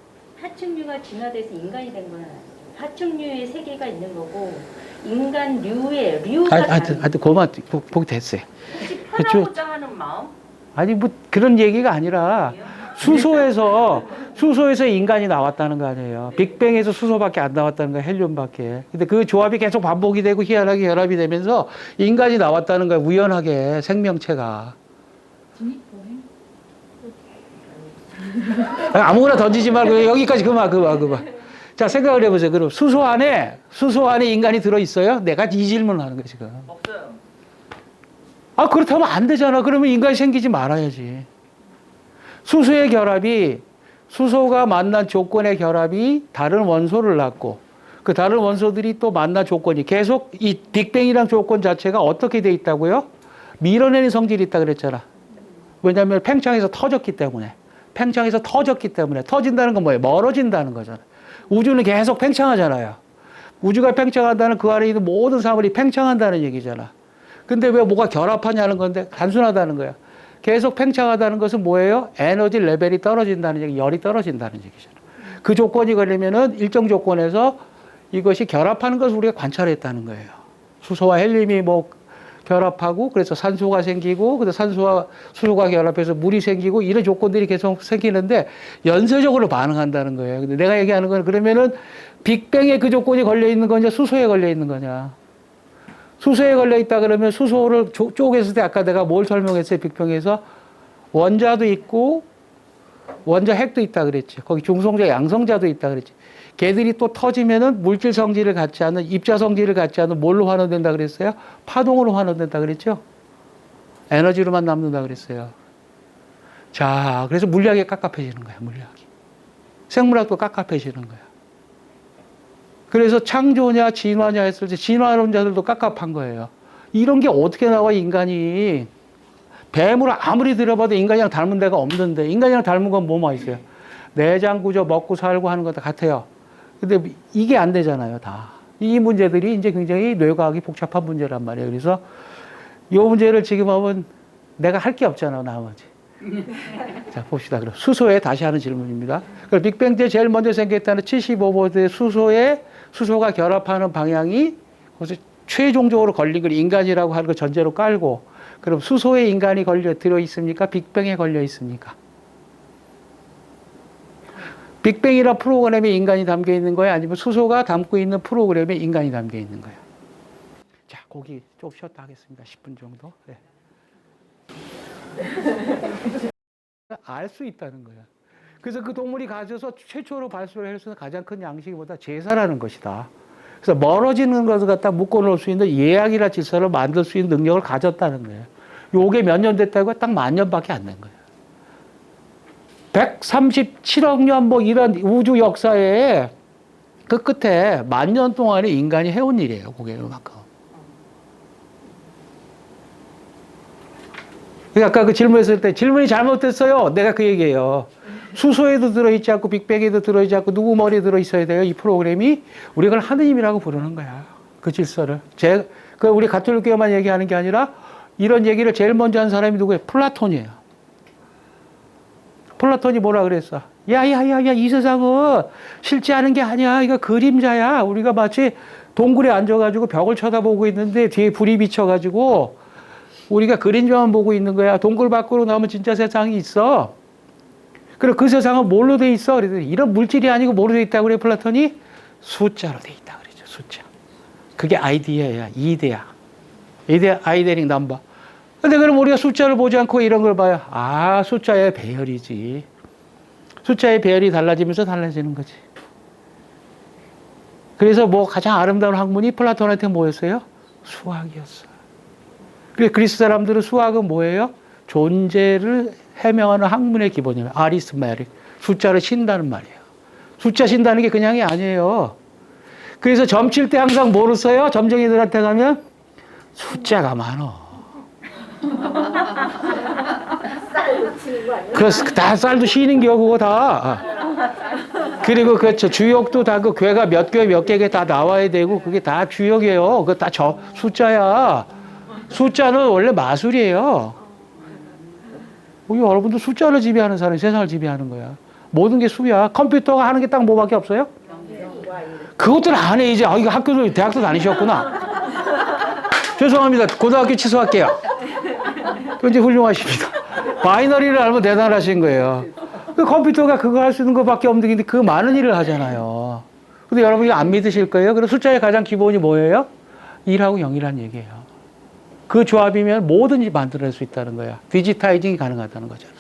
[SPEAKER 2] 파충류가 진화돼서 인간이 된 건 아니죠. 파충류의 세계가 있는 거고 인간류예요. 류가
[SPEAKER 1] 하여튼 그만 보기 됐어요.
[SPEAKER 2] 혹시 편하고자 하는 마음?
[SPEAKER 1] 아니 뭐 그런 얘기가 아니라 수소에서 인간이 나왔다는 거 아니에요. 빅뱅에서 수소밖에 안 나왔다는 거예요. 헬륨밖에. 근데 그 조합이 계속 반복이 되고 희한하게 결합이 되면서 인간이 나왔다는 거예요. 우연하게 생명체가. 아무거나 던지지 말고 여기까지 그만. 자, 생각을 해보세요. 그럼 수소 안에 인간이 들어있어요? 내가 이 질문을 하는 거예요, 지금.
[SPEAKER 3] 없어요.
[SPEAKER 1] 아, 그렇다면 안 되잖아. 그러면 인간이 생기지 말아야지. 수소가 만난 조건의 결합이 다른 원소를 낳고, 그 다른 원소들이 또 만난 조건이 계속 이 빅뱅이랑 조건 자체가 어떻게 돼 있다고요? 밀어내는 성질이 있다 그랬잖아. 왜냐하면 팽창해서 터졌기 때문에. 터진다는 건 뭐예요? 멀어진다는 거잖아. 우주는 계속 팽창하잖아요. 우주가 팽창한다는 그 안에 있는 모든 사물이 팽창한다는 얘기잖아. 근데 왜 뭐가 결합하냐는 건데 단순하다는 거야. 계속 팽창하다는 것은 뭐예요? 에너지 레벨이 떨어진다는 얘기, 열이 떨어진다는 얘기잖아. 그 조건이 걸리면은 일정 조건에서 이것이 결합하는 것을 우리가 관찰했다는 거예요. 수소와 헬륨이 뭐 결합하고 그래서 산소가 생기고 그래서 산소와 수소가 결합해서 물이 생기고 이런 조건들이 계속 생기는데 연쇄적으로 반응한다는 거예요. 근데 내가 얘기하는 건 그러면은 빅뱅에 그 조건이 걸려 있는 거냐 수소에 걸려 있는 거냐. 수소에 걸려 있다 그러면 수소를 쪼갰을 때 아까 내가 뭘 설명했어요? 빅뱅에서 원자도 있고 원자 핵도 있다 그랬지. 거기 중성자 양성자도 있다 그랬지. 걔들이 또 터지면은 물질 성질을 갖지 않은 입자 성질을 갖지 않은 뭘로 환원된다 그랬어요? 파동으로 환원된다 그랬죠? 에너지로만 남는다 그랬어요. 자, 그래서 물리학이 깝깝해지는 거야, 물리학이. 생물학도 깝깝해지는 거야. 그래서 창조냐, 진화냐 했을 때 진화론자들도 깝깝한 거예요. 이런 게 어떻게 나와, 인간이. 뱀을 아무리 들여봐도 인간이랑 닮은 데가 없는데, 인간이랑 닮은 건 뭐만 있어요? 내장 구조, 먹고 살고 하는 것 다 같아요. 근데 이게 안 되잖아요, 다. 이 문제들이 이제 굉장히 뇌과학이 복잡한 문제란 말이에요. 그래서 이 문제를 지금 하면 내가 할 게 없잖아, 나머지. 자, 봅시다. 그럼 수소에 다시 하는 질문입니다. 그럼 빅뱅 때 제일 먼저 생겼다는 75보드의 수소가 결합하는 방향이 거기서 최종적으로 걸린 걸 인간이라고 하는 걸 전제로 깔고, 그럼 수소에 인간이 들어 있습니까? 빅뱅에 걸려 있습니까? 빅뱅이라 프로그램에 인간이 담겨 있는 거예요? 아니면 수소가 담고 있는 프로그램에 인간이 담겨 있는 거예요? 자, 거기 좀 쉬었다 하겠습니다. 10분 정도. 네. 알 수 있다는 거야. 그래서 그 동물이 가져서 최초로 발표를 해서 가장 큰 양식이 뭐다? 제사라는 것이다. 그래서 멀어지는 것을 갖다 묶어놓을 수 있는 예약이나 질서를 만들 수 있는 능력을 가졌다는 거예요. 요게 몇 년 됐다고? 딱 10,000년밖에 안 된 거예요. 137억 년 뭐 이런 우주 역사에 그 끝에 10,000년 동안에 인간이 해온 일이에요. 그게 그만큼. 아까 그 질문했을 때 질문이 잘못됐어요. 내가 그 얘기예요. 수소에도 들어있지 않고 빅뱅에도 들어있지 않고 누구 머리에 들어있어야 돼요. 이 프로그램이 우리가 그걸 하느님이라고 부르는 거야. 그 질서를. 우리 가톨릭교만 얘기하는 게 아니라 이런 얘기를 제일 먼저 한 사람이 누구예요? 플라톤이에요. 플라톤이 뭐라 그랬어? 야야야야, 이 세상은 실제 하는 게 아니야. 이거 그림자야. 우리가 마치 동굴에 앉아가지고 벽을 쳐다보고 있는데 뒤에 불이 비쳐가지고 우리가 그림자만 보고 있는 거야. 동굴 밖으로 나오면 진짜 세상이 있어. 그리고 그 세상은 뭘로 돼 있어? 그랬더니 이런 물질이 아니고 뭐로 돼 있다고 그래, 플라톤이? 숫자로 돼 있다 그러죠, 숫자. 그게 아이디어야, 이데아. 아이데링 넘버. 근데 그럼 우리가 숫자를 보지 않고 이런 걸 봐요. 아, 숫자의 배열이지. 숫자의 배열이 달라지면서 달라지는 거지. 그래서 뭐 가장 아름다운 학문이 플라톤한테 뭐였어요? 수학이었어. 그래서 그리스 사람들은 수학은 뭐예요? 존재를 해명하는 학문의 기본이에요. 아리스메틱. 숫자를 신다는 말이에요. 숫자 신다는 게 그냥이 아니에요. 그래서 점칠 때 항상 뭐를 써요? 점쟁이들한테 가면 숫자가 많어. 그래서 다 쌀도 쉬는 겨, 그거 다. 그리고 그 주역도 다 그 괴가 몇 개가 다 나와야 되고 그게 다 주역이에요. 그거 다 숫자야. 숫자는 원래 마술이에요. 여러분도 숫자를 지배하는 사람이 세상을 지배하는 거야. 모든 게 수야. 컴퓨터가 하는 게 딱 뭐밖에 없어요? 그것들은 안 해, 이제. 아, 이거 학교도, 대학도 다니셨구나. 죄송합니다. 고등학교 취소할게요. 이제 훌륭하십니다. 바이너리를 알면 대단하신 거예요. 그 컴퓨터가 그거 할 수 있는 것밖에 없는 게 그 많은 일을 하잖아요. 근데 여러분이 안 믿으실 거예요. 그래서 숫자의 가장 기본이 뭐예요? 1하고 0이라는 얘기예요. 그 조합이면 뭐든지 만들어낼 수 있다는 거야. 디지타이징이 가능하다는 거잖아요.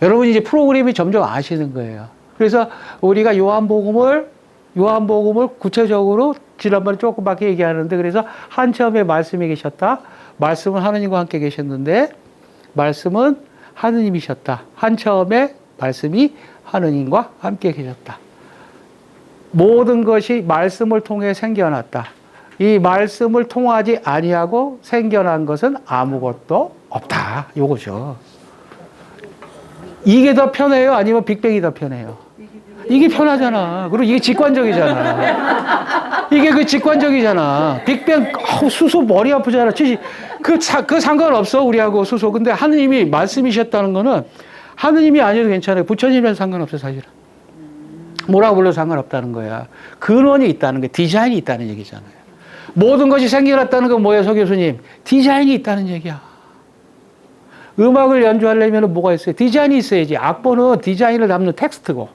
[SPEAKER 1] 여러분이 이제 프로그램이 점점 아시는 거예요. 그래서 우리가 요한복음을 구체적으로 지난번에 조금밖에 얘기하는데, 그래서 한처음에 말씀이 계셨다. 말씀은 하느님과 함께 계셨는데 말씀은 하느님이셨다. 한처음에 말씀이 하느님과 함께 계셨다. 모든 것이 말씀을 통해 생겨났다. 이 말씀을 통하지 아니하고 생겨난 것은 아무것도 없다. 요거죠. 이게 더 편해요? 아니면 빅뱅이 더 편해요? 이게 편하잖아. 그리고 이게 직관적이잖아. 이게 그 직관적이잖아. 빅뱅, 수소 머리 아프잖아. 그 상관없어, 우리하고 수소. 근데 하느님이 말씀이셨다는 거는 하느님이 아니어도 괜찮아요. 부처님이라도 상관없어, 사실은. 뭐라고 불러도 상관없다는 거야. 근원이 있다는 게 디자인이 있다는 얘기잖아요. 모든 것이 생겨났다는 건 뭐예요, 서 교수님? 디자인이 있다는 얘기야. 음악을 연주하려면 뭐가 있어요? 디자인이 있어야지. 악보는 디자인을 담는 텍스트고.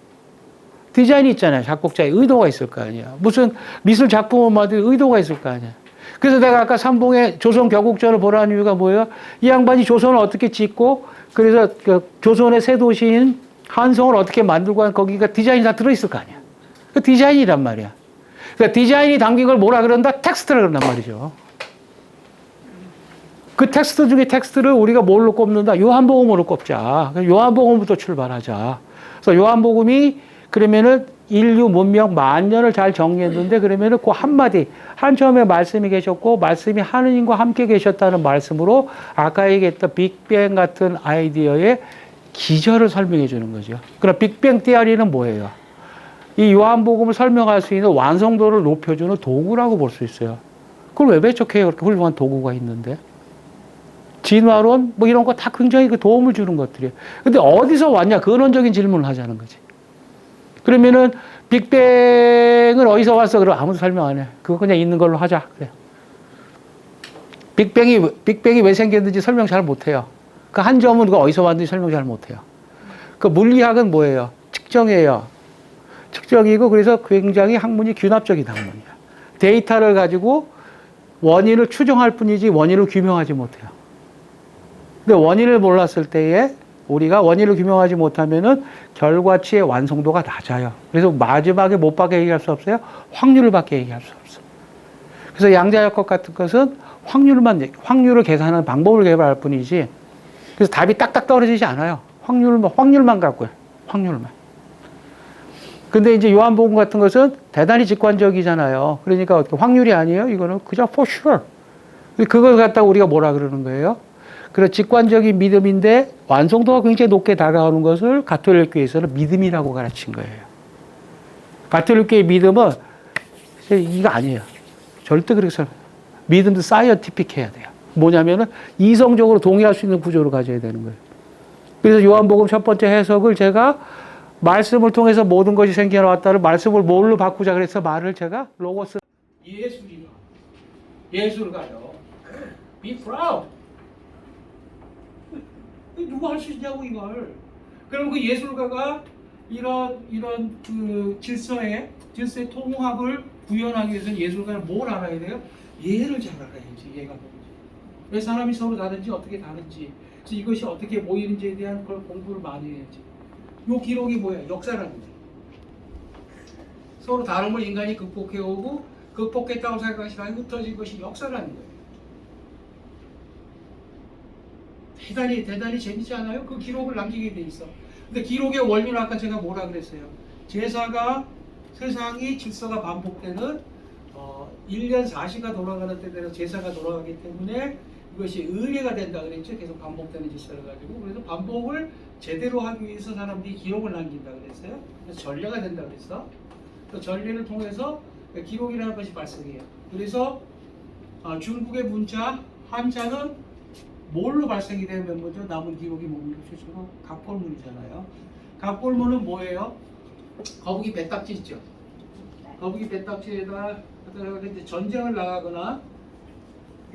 [SPEAKER 1] 디자인이 있잖아요. 작곡자의 의도가 있을 거 아니야. 무슨 미술 작품을 만들 의도가 있을 거 아니야. 그래서 내가 아까 삼봉의 조선 겨국전을 보라는 이유가 뭐예요? 이 양반이 조선을 어떻게 짓고, 그래서 그 조선의 새 도시인 한성을 어떻게 만들고 한 거기가 디자인이 다 들어있을 거 아니야. 그 디자인이란 말이야. 그러니까 디자인이 담긴 걸 뭐라 그런다? 텍스트라 그런단 말이죠. 그 텍스트 중에 텍스트를 우리가 뭘로 꼽는다? 요한복음으로 꼽자. 요한복음부터 출발하자. 그래서 요한복음이 그러면은 인류 문명 만년을 잘 정리했는데, 그러면은 그 한마디, 한처음에 말씀이 계셨고 말씀이 하느님과 함께 계셨다는 말씀으로 아까 얘기했던 빅뱅 같은 아이디어의 기저를 설명해 주는 거죠. 그럼 빅뱅 티어리는 뭐예요? 이 요한복음을 설명할 수 있는 완성도를 높여주는 도구라고 볼 수 있어요. 그걸 왜 배척해요? 그렇게 훌륭한 도구가 있는데. 진화론 뭐 이런 거 다 굉장히 그 도움을 주는 것들이에요. 근데 어디서 왔냐? 근원적인 질문을 하자는 거지. 그러면은 빅뱅은 어디서 왔어? 그럼 아무도 설명 안 해. 그거 그냥 있는 걸로 하자. 그래. 빅뱅이 왜 생겼는지 설명 잘 못해요. 그 한 점은 그 어디서 왔는지 설명 잘 못해요. 그 물리학은 뭐예요? 측정이에요. 측정이고, 그래서 굉장히 학문이 균합적인 학문이야. 데이터를 가지고 원인을 추정할 뿐이지 원인을 규명하지 못해요. 근데 원인을 몰랐을 때에 우리가 원인을 규명하지 못하면은 결과치의 완성도가 낮아요. 그래서 마지막에 못 밖에 얘기할 수 없어요. 확률을 밖에 얘기할 수 없어. 그래서 양자역학 같은 것은 확률을 계산하는 방법을 개발할 뿐이지. 그래서 답이 딱딱 떨어지지 않아요. 확률만 갖고요. 확률만. 근데 이제 요한복음 같은 것은 대단히 직관적이잖아요. 그러니까 어떻게 확률이 아니에요. 이거는 그저 for sure. 그걸 갖다가 우리가 뭐라 그러는 거예요? 그런 직관적인 믿음인데 완성도가 굉장히 높게 다가오는 것을 가톨릭교에서는 믿음이라고 가르친 거예요. 가톨릭교의 믿음은 이거 아니에요. 절대 그렇게 설명. 믿음도 사이언티픽 해야 돼요. 뭐냐면은 이성적으로 동의할 수 있는 구조를 가져야 되는 거예요. 그래서 요한복음 첫 번째 해석을 제가 말씀을 통해서 모든 것이 생겨나왔다를 말씀을 뭘로 바꾸자 그래서 말을 제가 로고스 예술가요. Be proud. 누가 할 수 있냐고 이걸. 그럼 그 예술가가 이런 그 질서의 통합을 구현하기 위해서 예술가는 뭘 알아야 돼요? 예를 잘 알아야지. 얘가 뭔지. 왜 사람이 서로 다른지 어떻게 다른지. 그래서 이것이 어떻게 모이는지에 대한 그런 공부를 많이 해야지. 요 기록이 뭐야? 역사라는 거지. 서로 다름을 인간이 극복해오고 극복했다고 생각하시 아니고 흩어진 것이 역사라는 거예요. 대단히 재밌지 않아요? 그 기록을 남기게 돼 있어. 근데 기록의 원리는 아까 제가 뭐라 그랬어요? 제사가 세상이 질서가 반복되는 1년 4시가 돌아가는 때대로 제사가 돌아가기 때문에 이것이 의례가 된다 그랬죠. 계속 반복되는 질서를 가지고. 그래서 반복을 제대로 하기 위해서 사람들이 기록을 남긴다 그랬어요. 그래서 전례가 된다 그랬어. 그 전례를 통해서 기록이라는 것이 발생해요. 그래서 중국의 문자 한자는 뭘로 발생이 되면 뭐죠? 남은 기록이 뭡니까? 주로 갑골문이잖아요. 갑골문은 뭐예요? 거북이 배딱지 있죠. 거북이 배딱지에다 이제 전쟁을 나가거나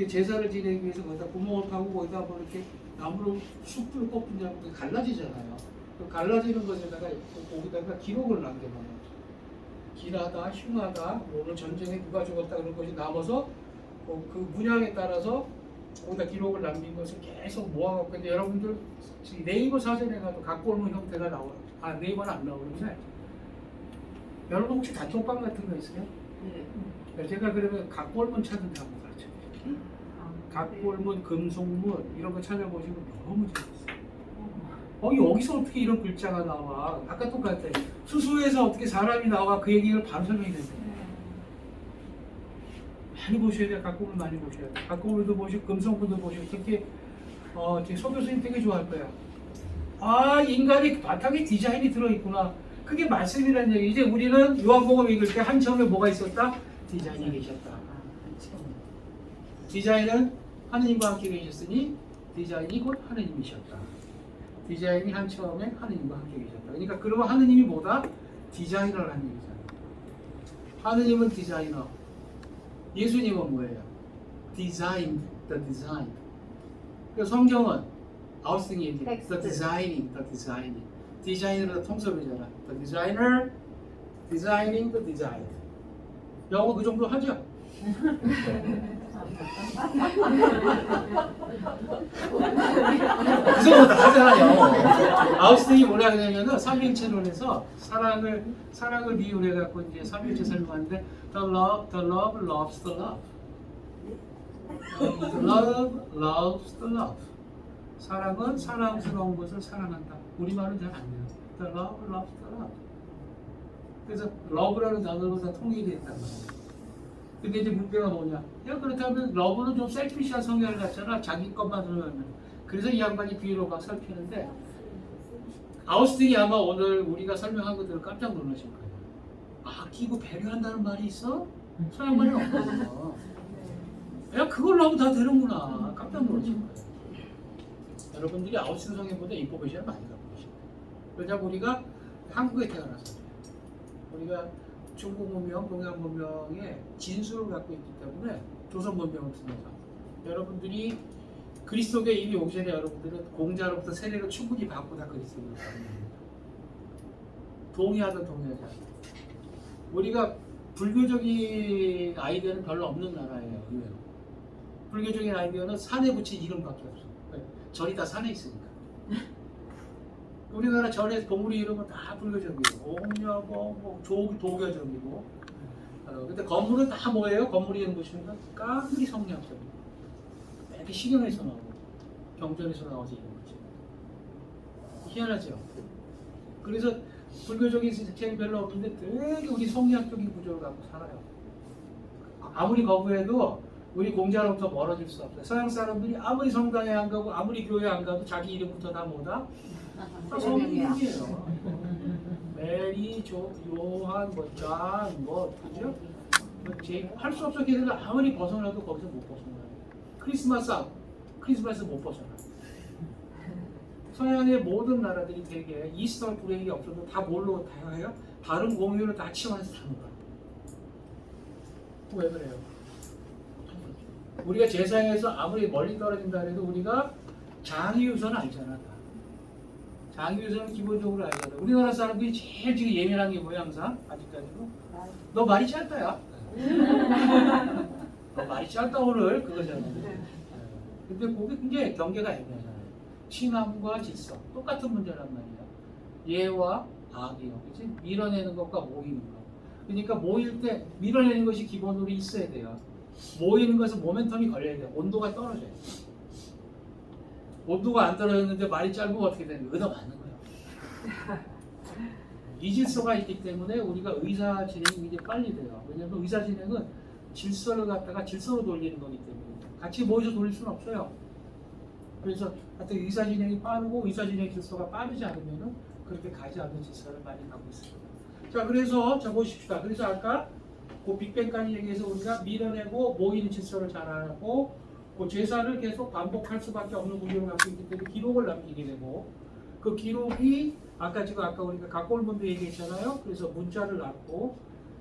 [SPEAKER 1] 제사를 지내기 위해서 거기다 구멍을 파고 거기다 뭐 이렇게 나무로 숯불을 꼽힌다고 갈라지잖아요. 그 갈라지는 것에다가 거기다가 기록을 남겨놔요. 길하다, 흉하다, 뭐 오늘 전쟁에 누가 죽었다 그런 것이 남아서 그 문양에 따라서 거기다 기록을 남긴 것을 계속 모아갖고 근데 여러분들 네이버 사전에 가도 각골문 형태가 나와요. 아 네이버는 안 나오는데 여러분 혹시 단톡방 같은 거 있어요? 네. 제가 그러면 각골문 찾는 데 한번 가르쳐드릴게요. 각골문, 금속문 이런 거 찾아보시면 너무 재밌어요. 여기서 어떻게 이런 글자가 나와? 아까 똑같아. 수수에서 어떻게 사람이 나와? 그 얘기를 바로 설명해 주세요. 많이 보셔야 돼요. 각골문 많이 보셔야 돼요. 각골문도 보시고 금속문도 보시고 특히 소 교수님 되게 좋아할 거야. 아 인간이 바탕에 디자인이 들어있구나. 그게 말씀이라는 얘기. 이제 우리는 요한복음 읽을 때 한 처음에 뭐가 있었다? 디자인이 계셨다. 디자인은 하느님과 함께 계셨으니 디자인이 곧 하느님이셨다. 디자인이 한 처음에 하느님과 함께 계셨다. 그러니까 그러면 하느님이 뭐다? 디자이너를 하는 얘기잖아. 하느님은 디자이너. 예수님은 뭐예요? Designed the design. 성경은 아웃스팅이 얘기해. The designing, the designing. 디자이너가 통섭이잖아. The designer, designing the design. 영어 그 정도 하죠? 그 정도 다 하잖아요. 아웃스팅이 뭐라 그러냐면은 삼일체론에서 사랑을 비유해 갖고 이제 삼일체 설명하는데 the love loves the love. The love loves the love. 사랑은 사랑스러운 것을 사랑한다. 우리말은 잘 안 돼요. The love loves the love. 그래서 love라는 단어로 다 통일이 됐단 말이에요. 근데 이제 문제가 뭐냐? 야 그렇다면 러브는 좀 셀피시한 성향을 갖잖아. 자기 것만 들으면. 그래서 이 양반이 비유로 막 살피는데 아우스팅이 아마 오늘 우리가 설명한 것들을 깜짝 놀라실 거예요. 아끼고 배려한다는 말이 있어? 서양말이 없거든요. 야 그걸 러브 다 되는구나. 깜짝 놀라실 거예요. 여러분들이 아우스팅 성향보다 인포메이션을 많이 갖고 계십니다. 왜냐면 우리가 한국에 태어나서 우리가 중국 문명, 동양 문명의 진수를 갖고 있기 때문에 조선 문명을 통해서 여러분들이 그리스도교에 이미 오기 전에 여러분들은 공자로부터 세례를 충분히 받고 다 그리스도교로 가는 겁니다. 동의하든 동의하지 않든. 우리가 불교적인 아이디어는 별로 없는 나라예요. 의외로. 불교적인 아이디어는 산에 붙인 이름밖에 없어. 절이 다 산에 있으니까. 우리나라 절에 봉우리 이름은 다 불교적이고 옹녀고 도교적이고 근데 건물은 다 뭐예요? 건물이 이름 보시면 깡그리 성리학적이고 이렇게 시경에서 나오고 경전에서 나와서 이런 거지. 희한하죠? 그래서 불교적인 시스템이 별로 없는데 되게 우리 성리학적인 구조를 갖고 살아요. 아무리 거부해도 우리 공자로부터 멀어질 수 없어요. 서양 사람들이 아무리 성당에 안 가고 아무리 교회 안 가도 자기 이름부터 다 뭐다? 성이에요. 메리, 요한, 잔, 그죠? 할 수 없어. 걔들 아무리 벗어나도 거기서 못 벗어나요. 크리스마스 못 벗어나. 서양의 모든 나라들이 되게 이스터 브레이크가 없어도 다 뭘로 다 해요? 다른 공휴일을 다 치환해서 사는 거야. 왜 그래요? 우리가 제사에서 아무리 멀리 떨어진다 해도 우리가 장유유서는 알잖아. 장유유서는 기본적으로 알잖아. 우리나라 사람들이 제일 지금 예민한 게 뭐야 항상? 아직까지도? 너 말이 짧다야. 너 말이 짧다 오늘 그거잖아. 근데 그게 굉장히 경계가 애매하잖아요. 신함과 질서 똑같은 문제란 말이야. 예와 악이요. 그치? 밀어내는 것과 모이는 것. 그러니까 모일 때 밀어내는 것이 기본으로 있어야 돼요. 모이는 것은 모멘텀이 걸려야 돼요. 온도가 떨어져요. 온도가 안 떨어졌는데 말이 짧으면 어떻게 되는 거예요? 얻어맞는 거예요. 이 질서가 있기 때문에 우리가 의사 진행이 굉장히 빨리 돼요. 왜냐하면 의사 진행은 질서를 갖다가 질서로 돌리는 거기 때문에 같이 모여서 돌릴 수는 없어요. 그래서 하여튼 의사 진행이 빠르고 의사 진행 질서가 빠르지 않으면 그렇게 가지 않는 질서를 많이 갖고 있습니다. 자, 그래서 자 보십시다. 그래서 아까 그 빅뱅까지 얘기해서 우리가 밀어내고 모이는 질서를 잘 알고 그 제사를 계속 반복할 수밖에 없는 구조를 갖고 있기 때문에 기록을 남기게 되고 그 기록이 아까 우리가 각골문도 얘기했잖아요. 그래서 문자를 낳고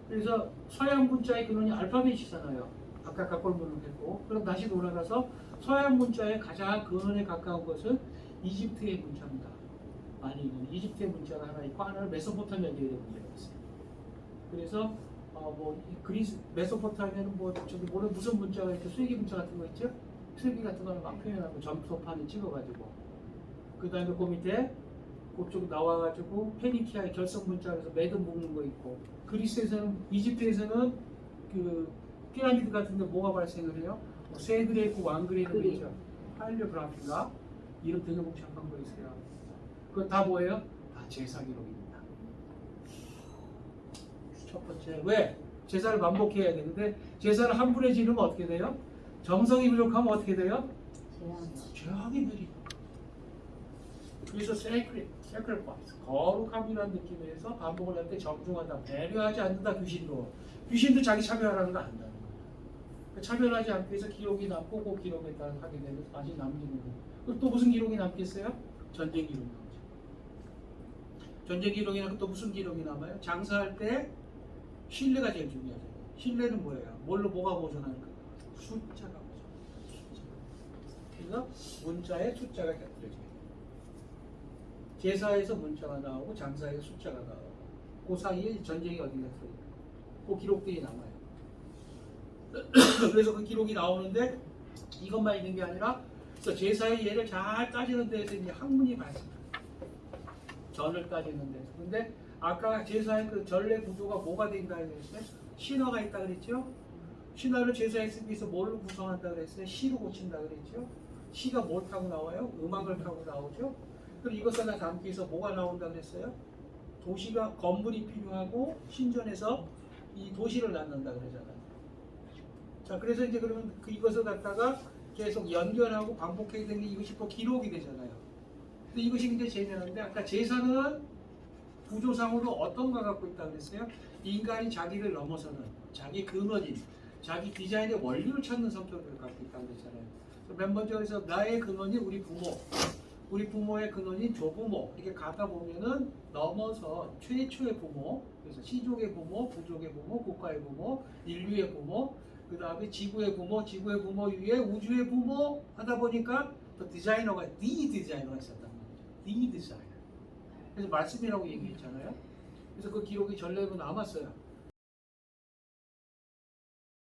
[SPEAKER 1] 그래서 서양 문자의 근원이 알파벳이잖아요. 아까 각골문을 했고, 그럼 다시 돌아가서 서양 문자의 가장 근원에 가까운 것은 이집트의 문자입니다. 많이 있는 이집트의 문자가 하나 있고 하나는 메소포타미아 계열의 문자가 있어요. 그래서 그리스 메소포타미아는 저기 모르는 무슨 문자가 이렇게 수액이 문자 같은 거 있죠? 수액이 같은 거를 막 표현하고 점토판에 찍어가지고 그 다음에 그 밑에 그쪽 나와가지고 페니키아의 결성 문자에서 매듭 묶는 거 있고 그리스에서는 이집트에서는 그 피라미드 같은데 뭐가 발생을 해요? 세 그레 있고 왕 그레 있는 거 있죠? 파일리오그라피가 이름 되게 복잡한 거 있어요. 그건 다 뭐예요? 다 제사 기록입니다. 첫 번째 왜? 제사를 반복해야 되는데 제사를 한 분에 지르면 어떻게 돼요? 정성이 부족하면 어떻게 돼요? 죄악이 내리. 그래서 sacrifice, 거룩함이라는 느낌에서 반복을 할 때 정중하다, 배려하지 않는다 귀신도 자기 차별하는 거 안다는 거예요. 차별하지 않기 위해서 기록이 남고 그 기록에 따라 하게 되면 다시 남기는 거예요. 그리고 또 무슨 기록이 남겠어요? 전쟁 기록이 남죠. 전쟁 기록이나 또 무슨 기록이 남아요? 장사할 때 신뢰가 제일 중요하잖아요. 신뢰는 뭐예요? 뭐가 보존하는 거예요? 숫자가 보존. 그래서 문자에 숫자가 곁들여져요. 제사에서 문자가 나오고 장사에서 숫자가 나오고 그 사이에 전쟁이 어디가 있어요? 그 기록들이 남아요. 그래서 그 기록이 나오는데 이것만 있는 게 아니라 제사의 예를 잘 따지는 데에서 이제 학문이 발생해요. 전을 따지는 데서. 근데 아까 제사의 그 전례 구조가 뭐가 된다 그랬어요? 신화가 있다 그랬죠? 신화를 제사에 쓰기 위해서 뭘로 구성한다 그랬어요? 시로 고친다 그랬죠? 시가 뭘 타고 나와요? 음악을 타고 나오죠? 그럼 이것을 다 담기 위해서 뭐가 나온다 그랬어요? 도시가 건물이 필요하고 신전에서 이 도시를 낳는다 그러잖아요. 자, 그래서 이제 그러면 이것을 갖다가 계속 연결하고 반복해야 되는 게 이것이 또 기록이 되잖아요. 근데 이것이 굉장히 재미있는데 아까 제사는 구조상으로 어떤 걸 갖고 있다고 그랬어요? 인간이 자기를 넘어서는 자기 근원인, 자기 디자인의 원리를 찾는 성격을 갖고 있다고 그랬잖아요. 맨 먼저 그래서 나의 근원이 우리 부모, 우리 부모의 근원인 조부모 이렇게 가다 보면은 넘어서 최초의 부모, 그래서 시족의 부모, 부족의 부모, 국가의 부모, 인류의 부모, 그 다음에 지구의 부모 위에 우주의 부모 하다 보니까 또 디자이너가 디자이너가 있었단 말이죠. 디자이너. 그래서 말씀이라고 얘기했잖아요. 그래서 그 기록이 전례로 남았어요.